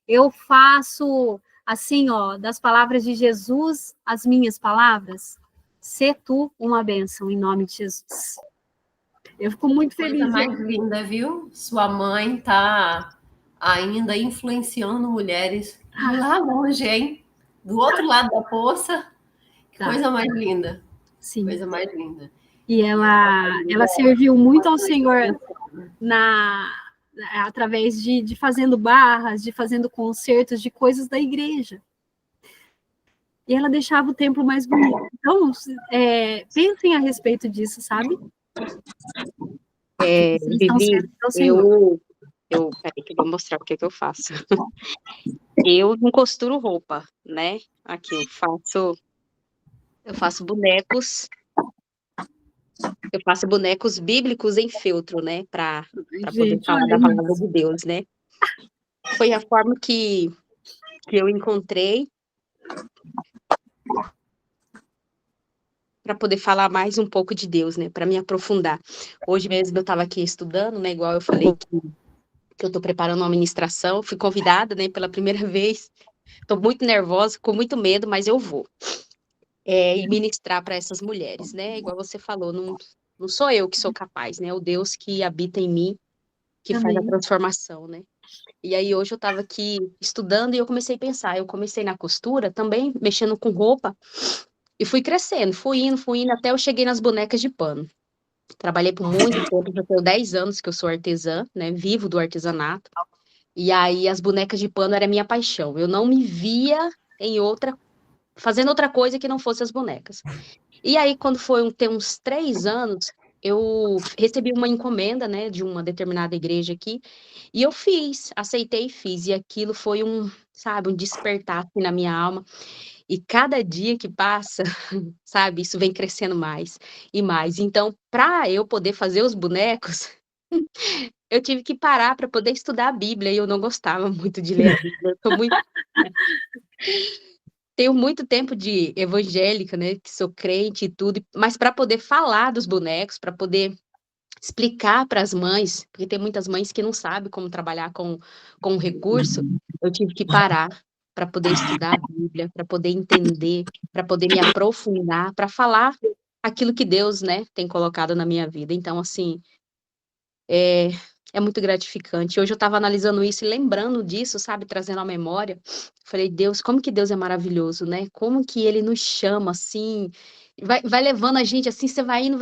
eu faço assim, ó, das palavras de Jesus, as minhas palavras, sê tu uma bênção, em nome de Jesus. Eu fico muito feliz. Coisa mais linda, viu? Sua mãe tá ainda influenciando mulheres lá longe, hein? Do outro lado da poça. Que coisa mais linda. Sim. Coisa mais linda. E ela serviu muito ao Senhor através de fazendo barras, de fazendo concertos, de coisas da igreja. E ela deixava o templo mais bonito. Então, pensem a respeito disso, sabe? Vivi, peraí que eu vou mostrar o que eu faço. Eu não costuro roupa, né? Aqui eu faço bonecos. Eu faço bonecos bíblicos em feltro, né? Para poder falar da palavra de Deus, né? Foi a forma que eu encontrei para poder falar mais um pouco de Deus, né? Para me aprofundar. Hoje mesmo eu estava aqui estudando, né? Igual eu falei que eu estou preparando uma ministração. Fui convidada, né? Pela primeira vez. Estou muito nervosa, com muito medo, mas eu vou. E ministrar para essas mulheres, né? Igual você falou, não sou eu que sou capaz, né? É o Deus que habita em mim, que faz a transformação, né? E aí hoje eu estava aqui estudando e eu comecei a pensar. Eu comecei na costura, também mexendo com roupa, e fui crescendo, fui indo, até eu cheguei nas bonecas de pano. Trabalhei por muito tempo, já tenho 10 anos que eu sou artesã, né? Vivo do artesanato. E aí as bonecas de pano era a minha paixão. Eu não me via fazendo outra coisa que não fosse as bonecas. E aí, quando foi ter uns 3 anos, eu recebi uma encomenda, né, de uma determinada igreja aqui, e eu aceitei e fiz, e aquilo foi um despertar assim, na minha alma, e cada dia que passa, sabe, isso vem crescendo mais e mais. Então, para eu poder fazer os bonecos, eu tive que parar para poder estudar a Bíblia, e eu não gostava muito de ler a Bíblia, tenho muito tempo de evangélica, né, que sou crente e tudo, mas para poder falar dos bonecos, para poder explicar para as mães, porque tem muitas mães que não sabem como trabalhar com o recurso, eu tive que parar para poder estudar a Bíblia, para poder entender, para poder me aprofundar, para falar aquilo que Deus, né, tem colocado na minha vida. Então, assim, é muito gratificante. Hoje eu estava analisando isso e lembrando disso, sabe, trazendo à memória. Falei, Deus, como que Deus é maravilhoso, né? Como que Ele nos chama, assim, vai levando a gente, assim, você vai indo,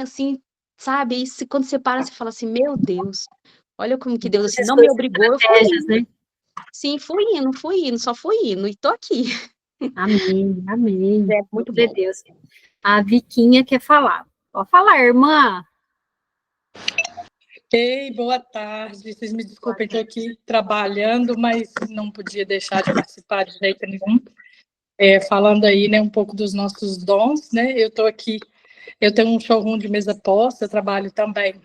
assim, sabe? E quando você para, você fala assim, meu Deus, olha como que Deus, assim, não me obrigou, eu fui indo. Né? Sim, fui indo, só fui indo, e tô aqui. Amém, amém. É muito bom. Deus. A Viquinha quer falar. Pode falar, irmã. Ei, boa tarde. Vocês me desculpem, estou aqui trabalhando, mas não podia deixar de participar de jeito nenhum. Falando aí, né, um pouco dos nossos dons, né? Eu estou aqui, eu tenho um showroom de mesa posta, eu trabalho também.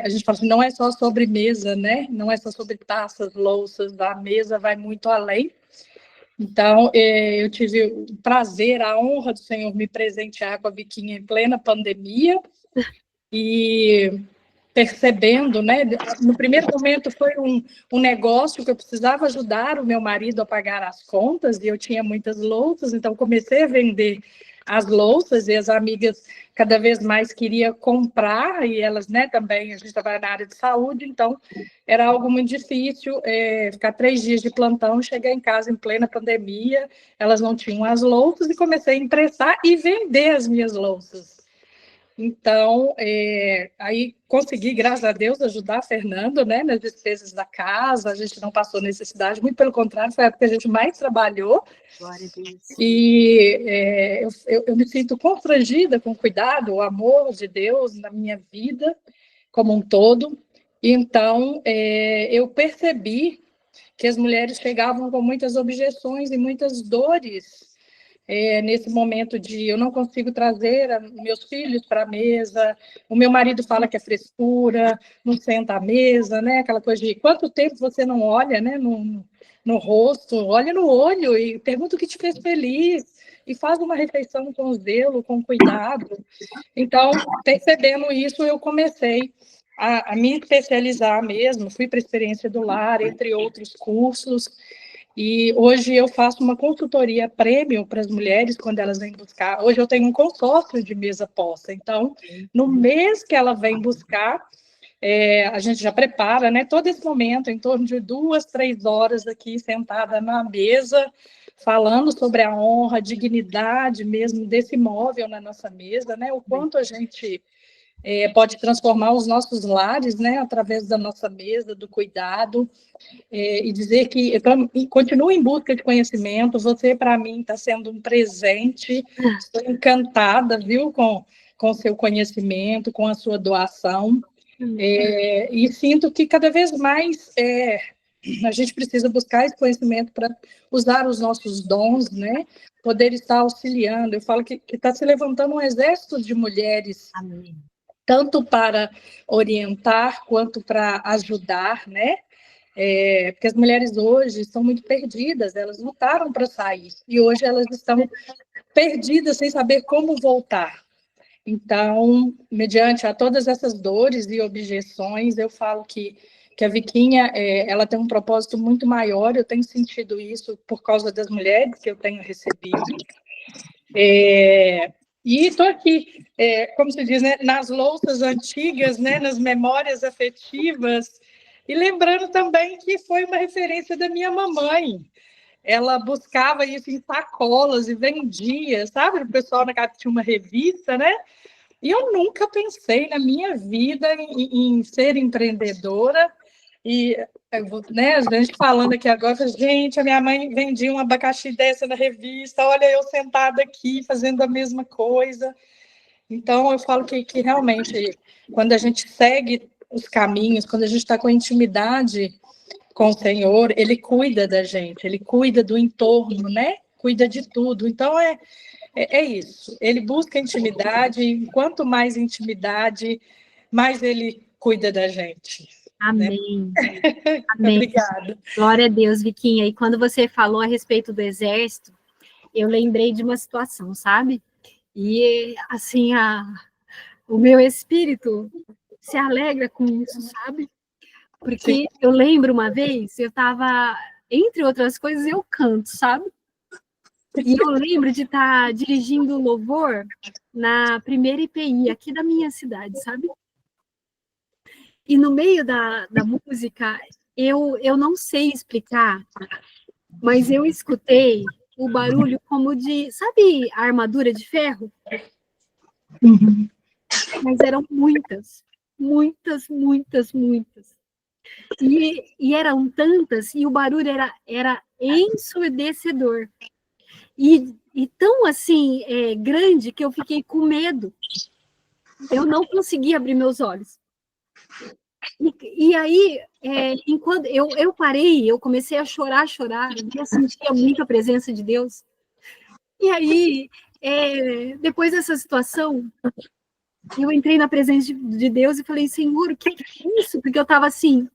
A gente fala assim, não é só sobre mesa, né? Não é só sobre taças, louças, a mesa vai muito além. Então, eu tive o prazer, a honra do Senhor me presentear com a Viquinha em plena pandemia e percebendo, né? No primeiro momento foi um negócio que eu precisava ajudar o meu marido a pagar as contas e eu tinha muitas louças, então comecei a vender as louças e as amigas cada vez mais queriam comprar e elas, né, também, a gente trabalha na área de saúde, então era algo muito difícil ficar 3 dias de plantão, chegar em casa em plena pandemia, elas não tinham as louças e comecei a emprestar e vender as minhas louças. Então, aí consegui, graças a Deus, ajudar a Fernando, né, nas despesas da casa. A gente não passou necessidade, muito pelo contrário, foi a época que a gente mais trabalhou. Glória a Deus. E eu me sinto constrangida com o cuidado, o amor de Deus na minha vida como um todo. Então, eu percebi que as mulheres chegavam com muitas objeções e muitas dores nesse momento de eu não consigo trazer meus filhos para a mesa, o meu marido fala que é frescura, não senta à mesa, né? Aquela coisa de quanto tempo você não olha, né? No rosto, olha no olho e pergunta o que te fez feliz e faz uma refeição com zelo, com cuidado. Então, percebendo isso, eu comecei a me especializar mesmo, fui para a experiência do lar, entre outros cursos, e hoje eu faço uma consultoria prêmio para as mulheres quando elas vêm buscar. Hoje eu tenho um consórcio de mesa posta, então, no mês que ela vem buscar, a gente já prepara, né, todo esse momento, em torno de 2, 3 horas aqui, sentada na mesa, falando sobre a honra, a dignidade mesmo desse imóvel na nossa mesa, né, o quanto a gente pode transformar os nossos lares, né, através da nossa mesa, do cuidado, e dizer que eu continuo em busca de conhecimento, você, para mim, está sendo um presente, estou encantada, viu, com o seu conhecimento, com a sua doação, e sinto que cada vez mais a gente precisa buscar esse conhecimento para usar os nossos dons, né, poder estar auxiliando. Eu falo que está se levantando um exército de mulheres, Amém. Tanto para orientar quanto para ajudar, né? Porque as mulheres hoje estão muito perdidas, elas lutaram para sair, e hoje elas estão perdidas sem saber como voltar. Então, mediante a todas essas dores e objeções, eu falo que a Viquinha, ela tem um propósito muito maior, eu tenho sentido isso por causa das mulheres que eu tenho recebido. E estou aqui, como se diz, né, nas louças antigas, né, nas memórias afetivas, e lembrando também que foi uma referência da minha mamãe. Ela buscava isso em sacolas e vendia, sabe? O pessoal na casa tinha uma revista, né? E eu nunca pensei na minha vida em ser empreendedora. E, né, a gente falando aqui agora, gente, a minha mãe vendia um abacaxi dessa na revista, olha eu sentada aqui fazendo a mesma coisa. Então, eu falo que realmente, quando a gente segue os caminhos, quando a gente está com intimidade com o Senhor, Ele cuida da gente, Ele cuida do entorno, né? Cuida de tudo. Então, é isso. Ele busca intimidade, e quanto mais intimidade, mais Ele cuida da gente. Amém. Né? Amém. Obrigada. Glória a Deus, Viquinha. E quando você falou a respeito do exército, eu lembrei de uma situação, sabe? E, assim, o meu espírito se alegra com isso, sabe? Porque Sim. Eu lembro uma vez, eu estava, entre outras coisas, eu canto, sabe? E eu lembro de estar dirigindo louvor na primeira IPI, aqui da minha cidade, sabe? E no meio da música, eu não sei explicar, mas eu escutei o barulho como de, sabe, a armadura de ferro? Uhum. Mas eram muitas, muitas, muitas, muitas. E eram tantas, e o barulho era ensurdecedor. E tão assim, grande, que eu fiquei com medo. Eu não conseguia abrir meus olhos. E aí, enquanto eu parei, eu comecei a chorar, eu sentia muito a presença de Deus. E aí, depois dessa situação, eu entrei na presença de Deus e falei, Senhor, o que é isso? Porque eu estava assim,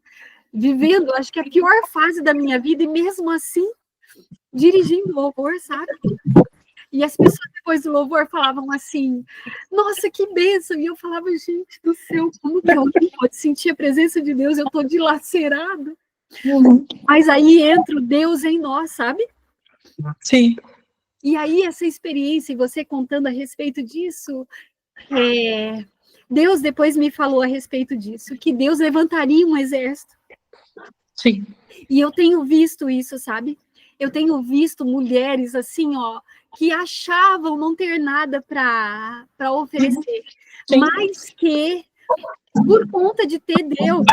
vivendo, acho que a pior fase da minha vida, e mesmo assim, dirigindo louvor, sabe? E as pessoas depois do louvor falavam assim, nossa, que bênção! E eu falava, gente do céu, como que alguém pode sentir a presença de Deus? Eu estou dilacerada. Uhum. Mas aí entra o Deus em nós, sabe? Sim. E aí essa experiência, e você contando a respeito disso, Deus depois me falou a respeito disso, que Deus levantaria um exército. Sim. E eu tenho visto isso, sabe? eu tenho visto mulheres assim, ó, que achavam não ter nada para oferecer, mas que, por conta de ter Deus,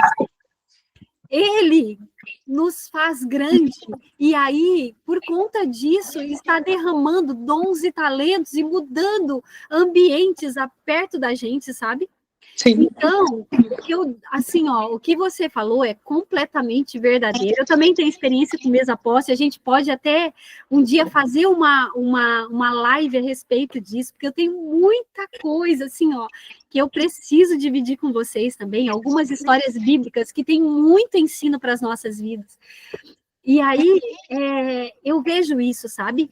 Ele nos faz grande, e aí, por conta disso, está derramando dons e talentos e mudando ambientes perto da gente, sabe? Sim. Então, assim, ó, o que você falou é completamente verdadeiro. Eu também tenho experiência com mesa posse, a gente pode até um dia fazer uma live a respeito disso, porque eu tenho muita coisa, assim, ó, que eu preciso dividir com vocês também, algumas histórias bíblicas que têm muito ensino para as nossas vidas. E aí, eu vejo isso, sabe?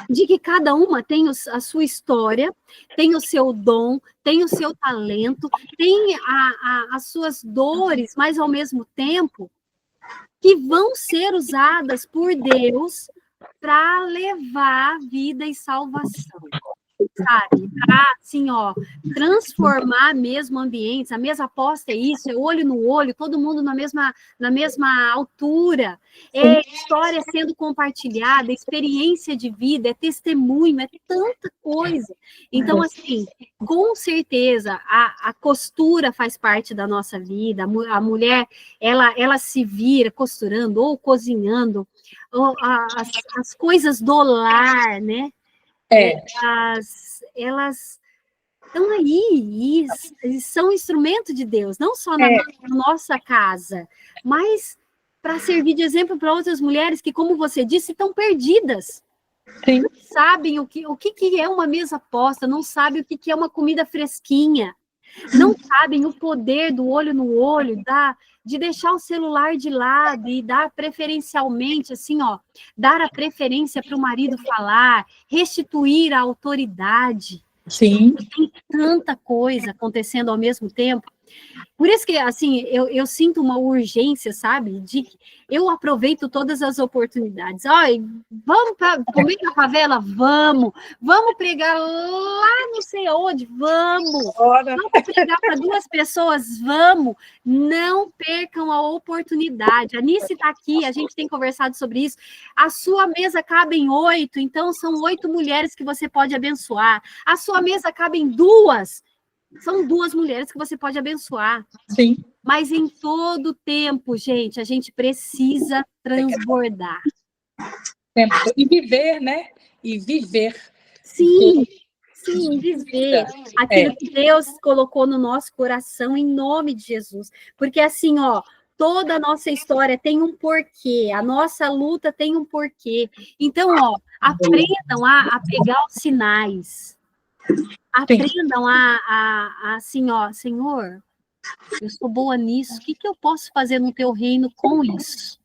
De que cada uma tem a sua história, tem o seu dom, tem o seu talento, tem as suas dores, mas ao mesmo tempo que vão ser usadas por Deus para levar vida e salvação, sabe? Para, assim, ó, transformar mesmo ambientes. A mesa posta é isso, é olho no olho, todo mundo na mesma altura. É história sendo compartilhada, experiência de vida, é testemunho, é tanta coisa. Então, assim, com certeza, a costura faz parte da nossa vida. A mulher, ela se vira costurando ou cozinhando, ou as coisas do lar, né? Elas estão aí e são instrumento de Deus, não só na nossa casa, mas para servir de exemplo para outras mulheres que, como você disse, estão perdidas. Sim. Não sabem o que é uma mesa posta, não sabem o que é uma comida fresquinha, não sabem o poder do olho no olho, de deixar o celular de lado e dar preferencialmente, assim, ó, dar a preferência para o marido falar, restituir a autoridade. Sim. Tem tanta coisa acontecendo ao mesmo tempo. Por isso que, assim, eu sinto uma urgência, sabe? Eu aproveito todas as oportunidades. Olha, vamos comer na favela? Vamos pregar lá não sei aonde? Vamos pregar para 2 pessoas? Vamos. Não percam a oportunidade. A Nice está aqui, a gente tem conversado sobre isso. A sua mesa cabe em 8, então são 8 mulheres que você pode abençoar. A sua mesa cabe em 2. São 2 mulheres que você pode abençoar. Sim. Mas em todo tempo, gente, a gente precisa transbordar. E viver, né? E viver. Sim, viver aquilo que Deus colocou no nosso coração, em nome de Jesus. Porque assim, ó, toda a nossa história tem um porquê, a nossa luta tem um porquê. Então, ó, aprendam a pegar os sinais. Aprendam assim, ó, Senhor, eu sou boa nisso, o que eu posso fazer no teu reino com isso?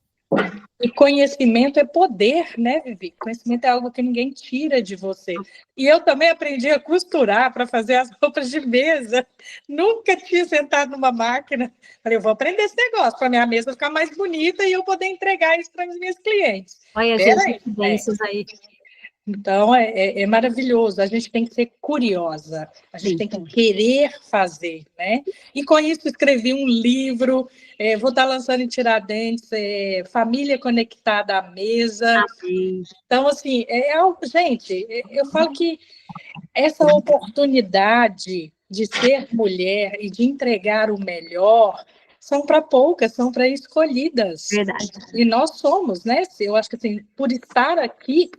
E conhecimento é poder, né, Vivi? Conhecimento é algo que ninguém tira de você. E eu também aprendi a costurar para fazer as roupas de mesa. Nunca tinha sentado numa máquina. Falei, eu vou aprender esse negócio para minha mesa ficar mais bonita e eu poder entregar isso para os meus clientes. Olha, gente, que bênçãos aí. Então, é maravilhoso. A gente tem que ser curiosa, a gente tem que querer fazer, né? E com isso escrevi um livro, vou estar lançando em Tiradentes, Família Conectada à Mesa. Amém. Então, assim, gente, eu falo que essa oportunidade de ser mulher e de entregar o melhor são para poucas, são para escolhidas. Verdade. E nós somos, né? Eu acho que, assim, por estar aqui,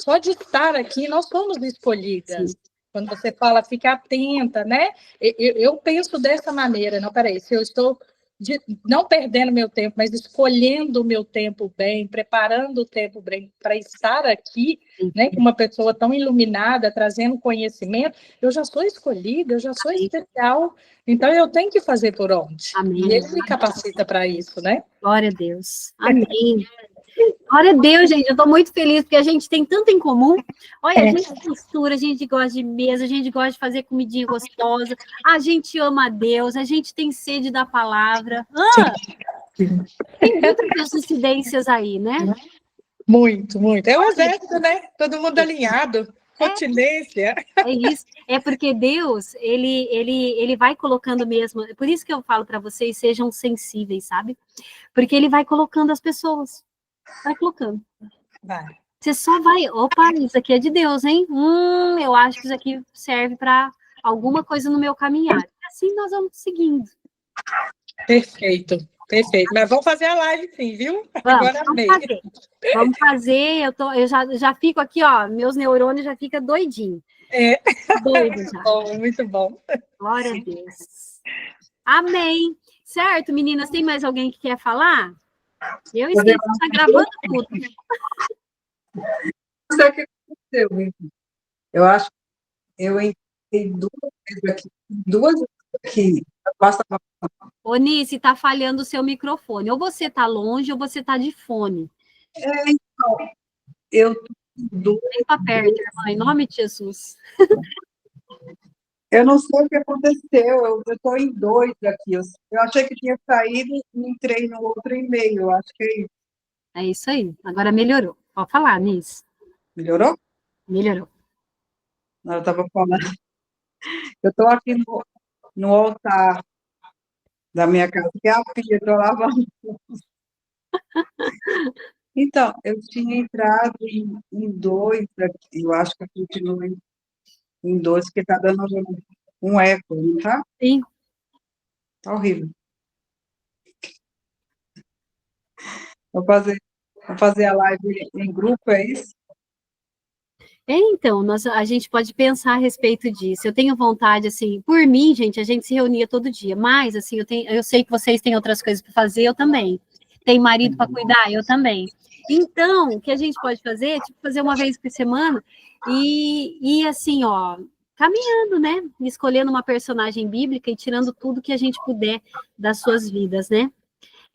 só de estar aqui, nós somos escolhidas. Sim. Quando você fala, fica atenta, né? Eu penso dessa maneira, não, peraí, se eu estou não perdendo meu tempo, mas escolhendo o meu tempo bem, preparando o tempo bem para estar aqui, né, com uma pessoa tão iluminada, trazendo conhecimento, eu já sou escolhida, eu já sou especial, então eu tenho que fazer por onde. Amém. E ele me capacita para isso, né? Glória a Deus. Amém. Glória a Deus, gente, eu estou muito feliz, porque a gente tem tanto em comum. Olha, a gente costura, a gente gosta de mesa, a gente gosta de fazer comidinha gostosa, a gente ama a Deus, a gente tem sede da palavra. Tem muitas coincidências aí, né? Muito, muito. É o exército, né? Todo mundo alinhado, continência. É isso, é porque Deus, ele vai colocando mesmo, por isso que eu falo para vocês, sejam sensíveis, sabe? Porque ele vai colocando as pessoas. Vai colocando. Vai. Você só vai... Opa, isso aqui é de Deus, hein? Eu acho que isso aqui serve para alguma coisa no meu caminhar. E assim nós vamos seguindo. Perfeito, perfeito. Mas vamos fazer a live sim, viu? Agora Vamos amei. fazer. Vamos fazer. Eu já fico aqui, ó. Meus neurônios já ficam doidinhos. É. Doido já. Muito bom. Glória a Deus. Amém. Certo, meninas? Tem mais alguém que quer falar? Eu esqueci de estar gravando tudo. Não sei o que aconteceu, Vivi. Eu acho que eu entrei duas vezes aqui. Basta Ô, Nice, tá falhando o seu microfone. Ou você tá longe ou você tá de fone. eu tô em duas. Vem pra perto, irmã, em nome de Jesus. Eu não sei o que aconteceu. Eu estou em dois aqui. Eu achei que tinha saído e entrei no outro e-mail. Eu acho que é isso. É isso aí. Agora melhorou. Pode falar, Nice. Melhorou? Melhorou. Eu estava falando. Eu estou aqui no altar da minha casa, que é a pia, estou lavando. Então, eu tinha entrado em dois aqui. Eu acho que eu continuo em dois, porque está dando um eco, não tá? Sim. Tá horrível. Vou fazer a live em grupo, é isso? Então, a gente pode pensar a respeito disso. Eu tenho vontade, assim, por mim, gente, a gente se reunia todo dia, mas, assim, eu sei que vocês têm outras coisas para fazer, eu também. Tem marido para cuidar, eu também. Então, o que a gente pode fazer é, tipo, fazer uma vez por semana e assim, ó, caminhando, né? Escolhendo uma personagem bíblica e tirando tudo que a gente puder das suas vidas, né?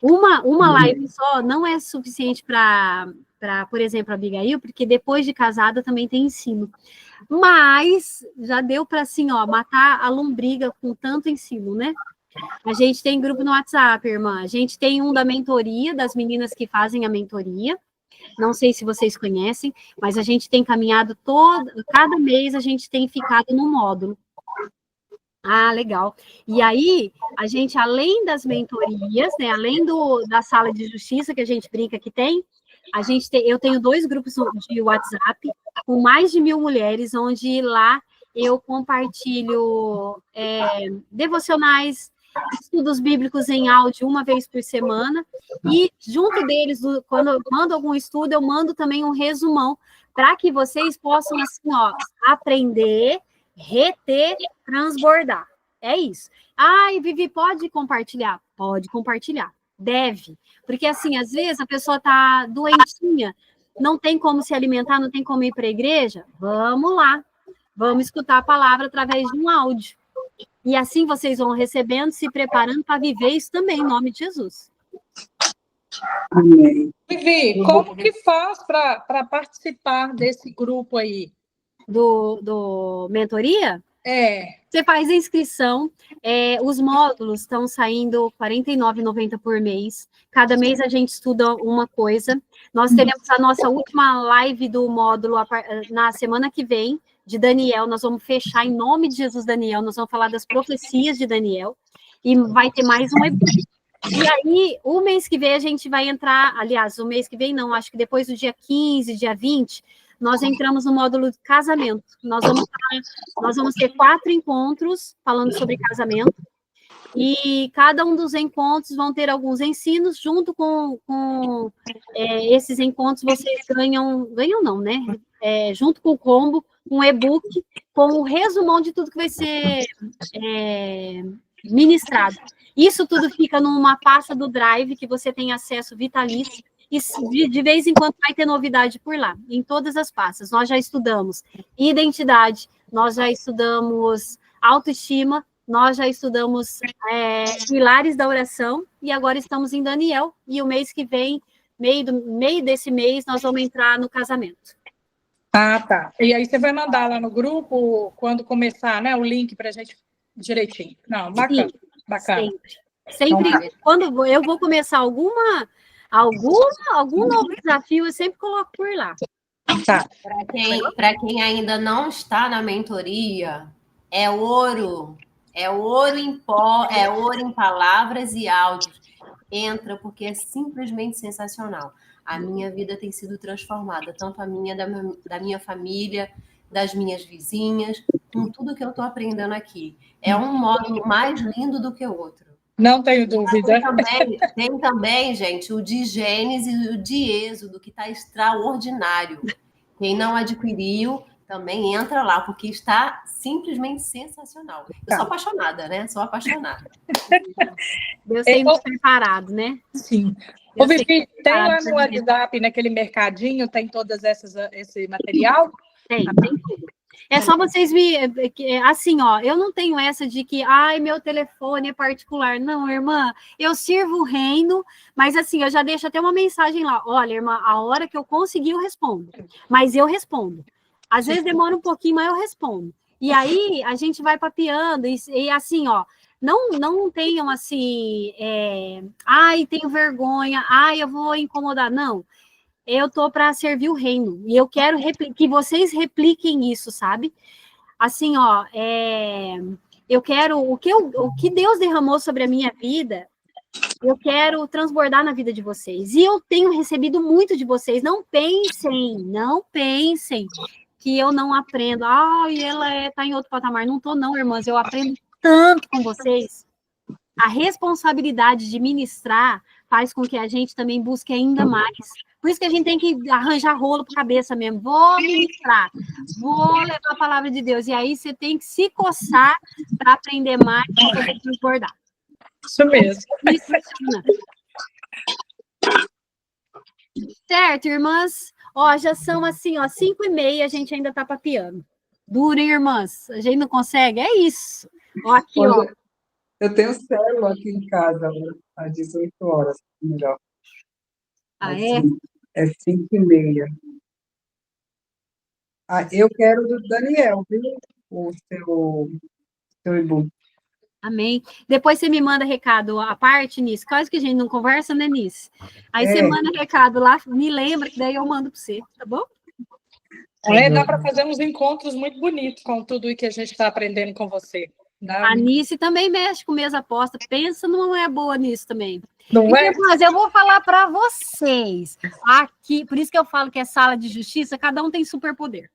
Uma live só não é suficiente para, por exemplo, a Abigail, porque depois de casada também tem ensino. Mas já deu para, assim, ó, matar a lombriga com tanto ensino, né? A gente tem grupo no WhatsApp, irmã. A gente tem um da mentoria, das meninas que fazem a mentoria. Não sei se vocês conhecem, mas a gente tem caminhado cada mês a gente tem ficado no módulo. Ah, legal. E aí, a gente, além das mentorias, né, além da sala de justiça que a gente brinca que tem, eu tenho 2 grupos de WhatsApp com mais de 1.000 mulheres, onde lá eu compartilho devocionais, estudos bíblicos em áudio uma vez por semana, e junto deles, quando eu mando algum estudo, eu mando também um resumão, para que vocês possam, assim, ó, aprender, reter, transbordar. É isso. Ai, Vivi, pode compartilhar? Pode compartilhar. Deve. Porque, assim, às vezes a pessoa tá doentinha, não tem como se alimentar, não tem como ir para a igreja. Vamos lá. Vamos escutar a palavra através de um áudio. E assim vocês vão recebendo, se preparando para viver isso também, em nome de Jesus. Amém. Vivi, como que faz para participar desse grupo aí? Do mentoria? Você faz a inscrição, os módulos estão saindo R$ 49,90 por mês. Cada mês a gente estuda uma coisa. Nós teremos a nossa última live do módulo na semana que vem, de Daniel. Nós vamos fechar em nome de Jesus, Daniel. Nós vamos falar das profecias de Daniel. E vai ter mais um e-book. E aí, o mês que vem a gente vai entrar, aliás, o mês que vem não, acho que depois do dia 15, dia 20, nós entramos no módulo de casamento. Nós vamos ter 4 encontros falando sobre casamento, e cada um dos encontros vão ter alguns ensinos, junto com esses encontros vocês ganham não, né? Junto com o combo, um e-book com o resumão de tudo que vai ser ministrado. Isso tudo fica numa pasta do Drive, que você tem acesso vitalício, e de vez em quando vai ter novidade por lá, em todas as pastas. Nós já estudamos identidade, nós já estudamos autoestima, nós já estudamos pilares da oração, e agora estamos em Daniel, e o mês que vem, meio desse mês, nós vamos entrar no casamento. Ah, tá. E aí você vai mandar lá no grupo, quando começar, né, o link para a gente direitinho. Não, bacana. Sim, bacana. Sempre. Quando eu vou começar algum novo desafio, eu sempre coloco por lá. Tá. Para quem ainda não está na mentoria, é ouro em pó, é ouro em palavras e áudios. Entra, porque é simplesmente sensacional. a minha vida tem sido transformada, tanto a minha, da minha família, das minhas vizinhas, com tudo que eu estou aprendendo aqui. É um módulo mais lindo do que o outro. Não tenho dúvida. Tem também, gente, o de Gênesis e o de Êxodo, que está extraordinário. Quem não adquiriu, também entra lá, porque está simplesmente sensacional. Eu sou apaixonada, né? Sou apaixonada. Deus tem nos preparado, né? Sim. Ô, Vivi, tem lá no WhatsApp, naquele mercadinho, tem todas esse material? Tem tudo. É só vocês me... Assim, ó, eu não tenho essa de que, ai, meu telefone é particular. Não, irmã, eu sirvo o reino, mas assim, eu já deixo até uma mensagem lá. Olha, irmã, a hora que eu conseguir, eu respondo. Mas eu respondo. Às vezes demora um pouquinho, mas eu respondo. E aí, a gente vai papeando, e assim, ó, não tenham assim, ai, tenho vergonha, ai, eu vou incomodar. Não. Eu tô para servir o reino, e eu quero que vocês repliquem isso, sabe? Assim, ó, eu quero, o que Deus derramou sobre a minha vida, eu quero transbordar na vida de vocês, e eu tenho recebido muito de vocês, não pensem que eu não aprendo, e ela tá em outro patamar, não tô não, irmãs, eu aprendo tanto com vocês. A responsabilidade de ministrar faz com que a gente também busque ainda mais. Por isso que a gente tem que arranjar rolo para a cabeça mesmo. Vou ministrar, vou levar a palavra de Deus. E aí você tem que se coçar para aprender mais, para poder transbordar. Isso mesmo. Isso funciona. Certo, irmãs? Ó, já são assim, ó, 5h30, a gente ainda tá papeando. Duro, hein, irmãs? A gente não consegue? É isso. Ó, aqui, ó. Eu tenho célula aqui em casa, às 18 horas, melhor. É? É 5h30. Eu quero do Daniel, viu? O seu e-book. Amém. Depois você me manda recado à parte, Nisso. Quase que a gente não conversa, né, Nisso? Aí você manda recado lá, me lembra, que daí eu mando para você, tá bom? Dá para fazer uns encontros muito bonitos com tudo o que a gente está aprendendo com você. A Nice também mexe com mesa aposta. Pensa não é boa nisso também. Não é? Mas eu vou falar para vocês. Aqui, por isso que eu falo que é sala de justiça, cada um tem superpoder.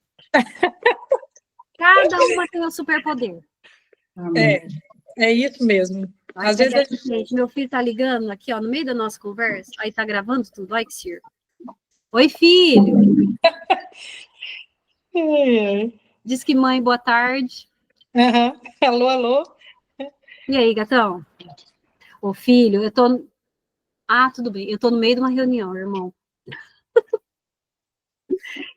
Cada uma tem um superpoder. É isso mesmo. Às vezes gente, meu filho tá ligando aqui, ó, no meio da nossa conversa, aí tá gravando tudo. Olha que circo. Oi, filho. Diz que mãe, boa tarde. Alô, alô. E aí, gatão? Ô, filho, eu tô... tudo bem. Eu tô no meio de uma reunião, irmão.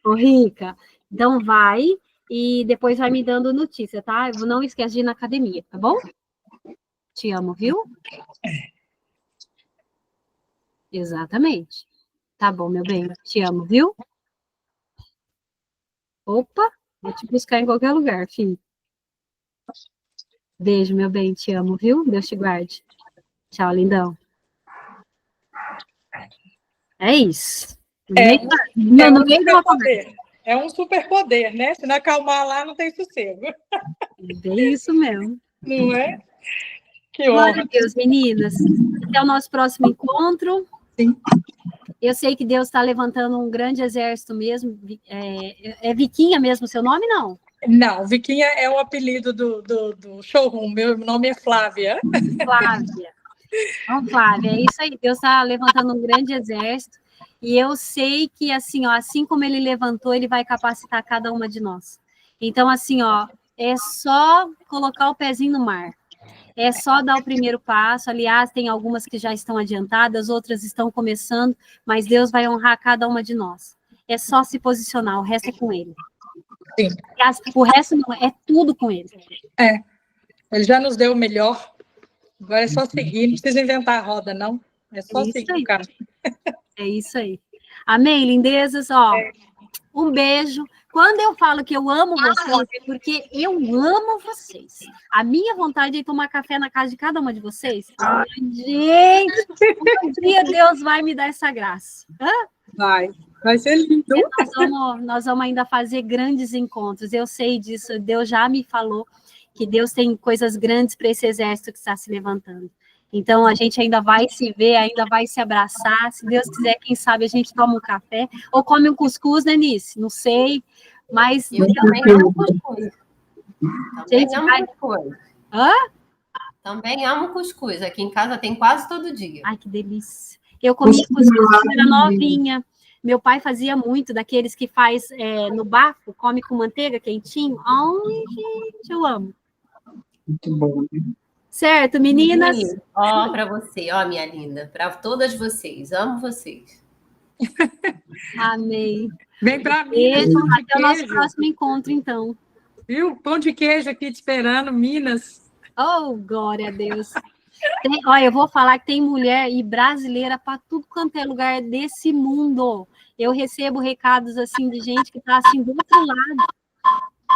Ô, Rica, então vai e depois vai me dando notícia, tá? Não esquece de ir na academia, tá bom? Te amo, viu? Exatamente. Tá bom, meu bem. Te amo, viu? Opa, vou te buscar em qualquer lugar, filho. Beijo, meu bem. Te amo, viu? Deus te guarde. Tchau, lindão. É isso. É um superpoder, né? Se não acalmar lá, não tem sossego. É bem isso mesmo. Não é? Que Glória a Deus, meninas. Até o nosso próximo encontro. Sim. Eu sei que Deus está levantando um grande exército mesmo. É Viquinha mesmo o seu nome, não? Não, Viquinha é o apelido do showroom. Meu nome é Flávia. Flávia. Então, Flávia, é isso aí. Deus está levantando um grande exército. E eu sei que, assim, ó, assim como ele levantou, ele vai capacitar cada uma de nós. Então, assim, ó, é só colocar o pezinho no mar. É só dar o primeiro passo. Aliás, tem algumas que já estão adiantadas, outras estão começando, mas Deus vai honrar cada uma de nós. É só se posicionar, o resto é com ele. Sim. O resto não, é tudo com ele. Ele já nos deu o melhor. Agora é só seguir, não precisa inventar a roda, não. É só seguir o caminho. É isso aí. Amém, lindezas? Ó, um beijo. Quando eu falo que eu amo vocês, é porque eu amo vocês. A minha vontade é tomar café na casa de cada uma de vocês. Ai, gente, um dia Deus vai me dar essa graça. Vai ser lindo. Nós vamos ainda fazer grandes encontros. Eu sei disso, Deus já me falou que Deus tem coisas grandes para esse exército que está se levantando. Então, a gente ainda vai se ver, ainda vai se abraçar. Se Deus quiser, quem sabe a gente toma um café ou come um cuscuz, né, Nice? Não sei, mas Eu também amo cuscuz. Também gente, amo vai... cuscuz. Hã? Também amo cuscuz. Aqui em casa tem quase todo dia. Ai, que delícia. Eu comia cuscuz quando era novinha. Meu pai fazia muito daqueles que faz no bafo, come com manteiga quentinho. Ai, gente, eu amo. Muito bom, né? Certo, meninas? Ó, para você, ó, minha linda. Para todas vocês. Amo vocês. Amei. Vem para Minas, Beijo. pão de Até o nosso queijo. próximo encontro, então. Viu? Pão de queijo aqui te esperando, Minas. Oh, glória a Deus. Olha, eu vou falar que tem mulher e brasileira para tudo quanto é lugar desse mundo. Eu recebo recados assim de gente que está assim do outro lado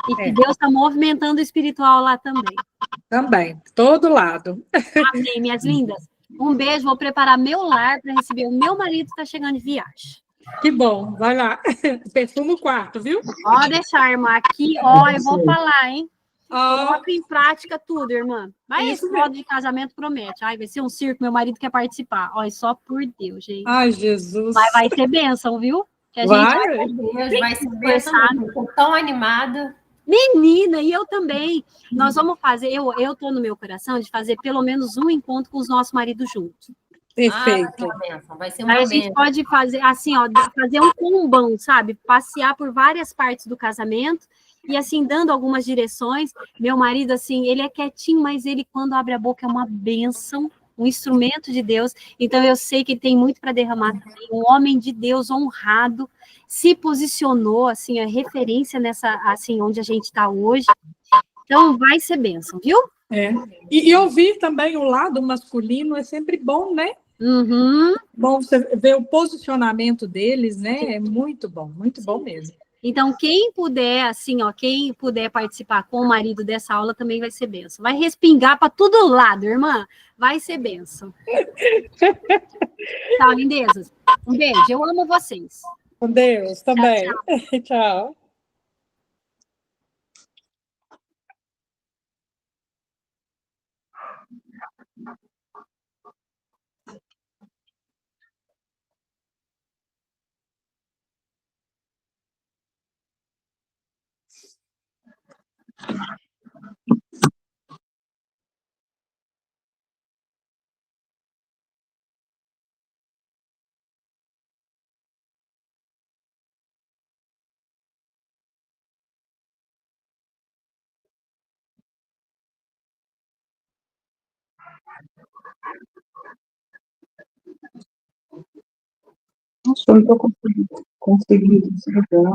e que Deus está movimentando o espiritual lá também. Também, todo lado. Amém, minhas lindas. Um beijo, vou preparar meu lar para receber o meu marido que está chegando de viagem. Que bom, vai lá. Perfuma o quarto, viu? Pode deixar, irmã. Aqui, ó, eu vou falar, hein? Ó, Coloca em prática tudo, irmã. Mas Isso esse modo de casamento promete. Ai, vai ser um circo, meu marido quer participar. Olha, só por Deus, gente. ai, Jesus. Mas vai ser bênção, viu? Que a Vai? gente Deus, vai ser conversar. bênção. Estou tão animada. Menina, e eu também. Nós vamos fazer, eu tô no meu coração de fazer pelo menos um encontro com os nossos maridos juntos. Vai ser Perfeito. uma bênção. Vai ser Aí uma a gente bênção. pode fazer assim, ó, fazer um combão, sabe? Passear por várias partes do casamento e assim dando algumas direções. Meu marido assim, ele é quietinho, mas ele quando abre a boca é uma bênção, um instrumento de Deus. Então eu sei que ele tem muito para derramar também. Um homem de Deus honrado, se posicionou assim, a referência nessa assim onde a gente está hoje. Então vai ser bênção, viu? É. E ouvir também o lado masculino é sempre bom, né? Uhum. Bom você ver o posicionamento deles, né? É muito bom mesmo. Então, quem puder, assim, ó, quem puder participar com o marido dessa aula também vai ser benção. Vai respingar para todo lado, irmã. Vai ser benção. Tchau, lindezas. Um beijo. Eu amo vocês. Com Deus também. Tchau, Tchau. Nossa, eu não estou conseguindo desligar.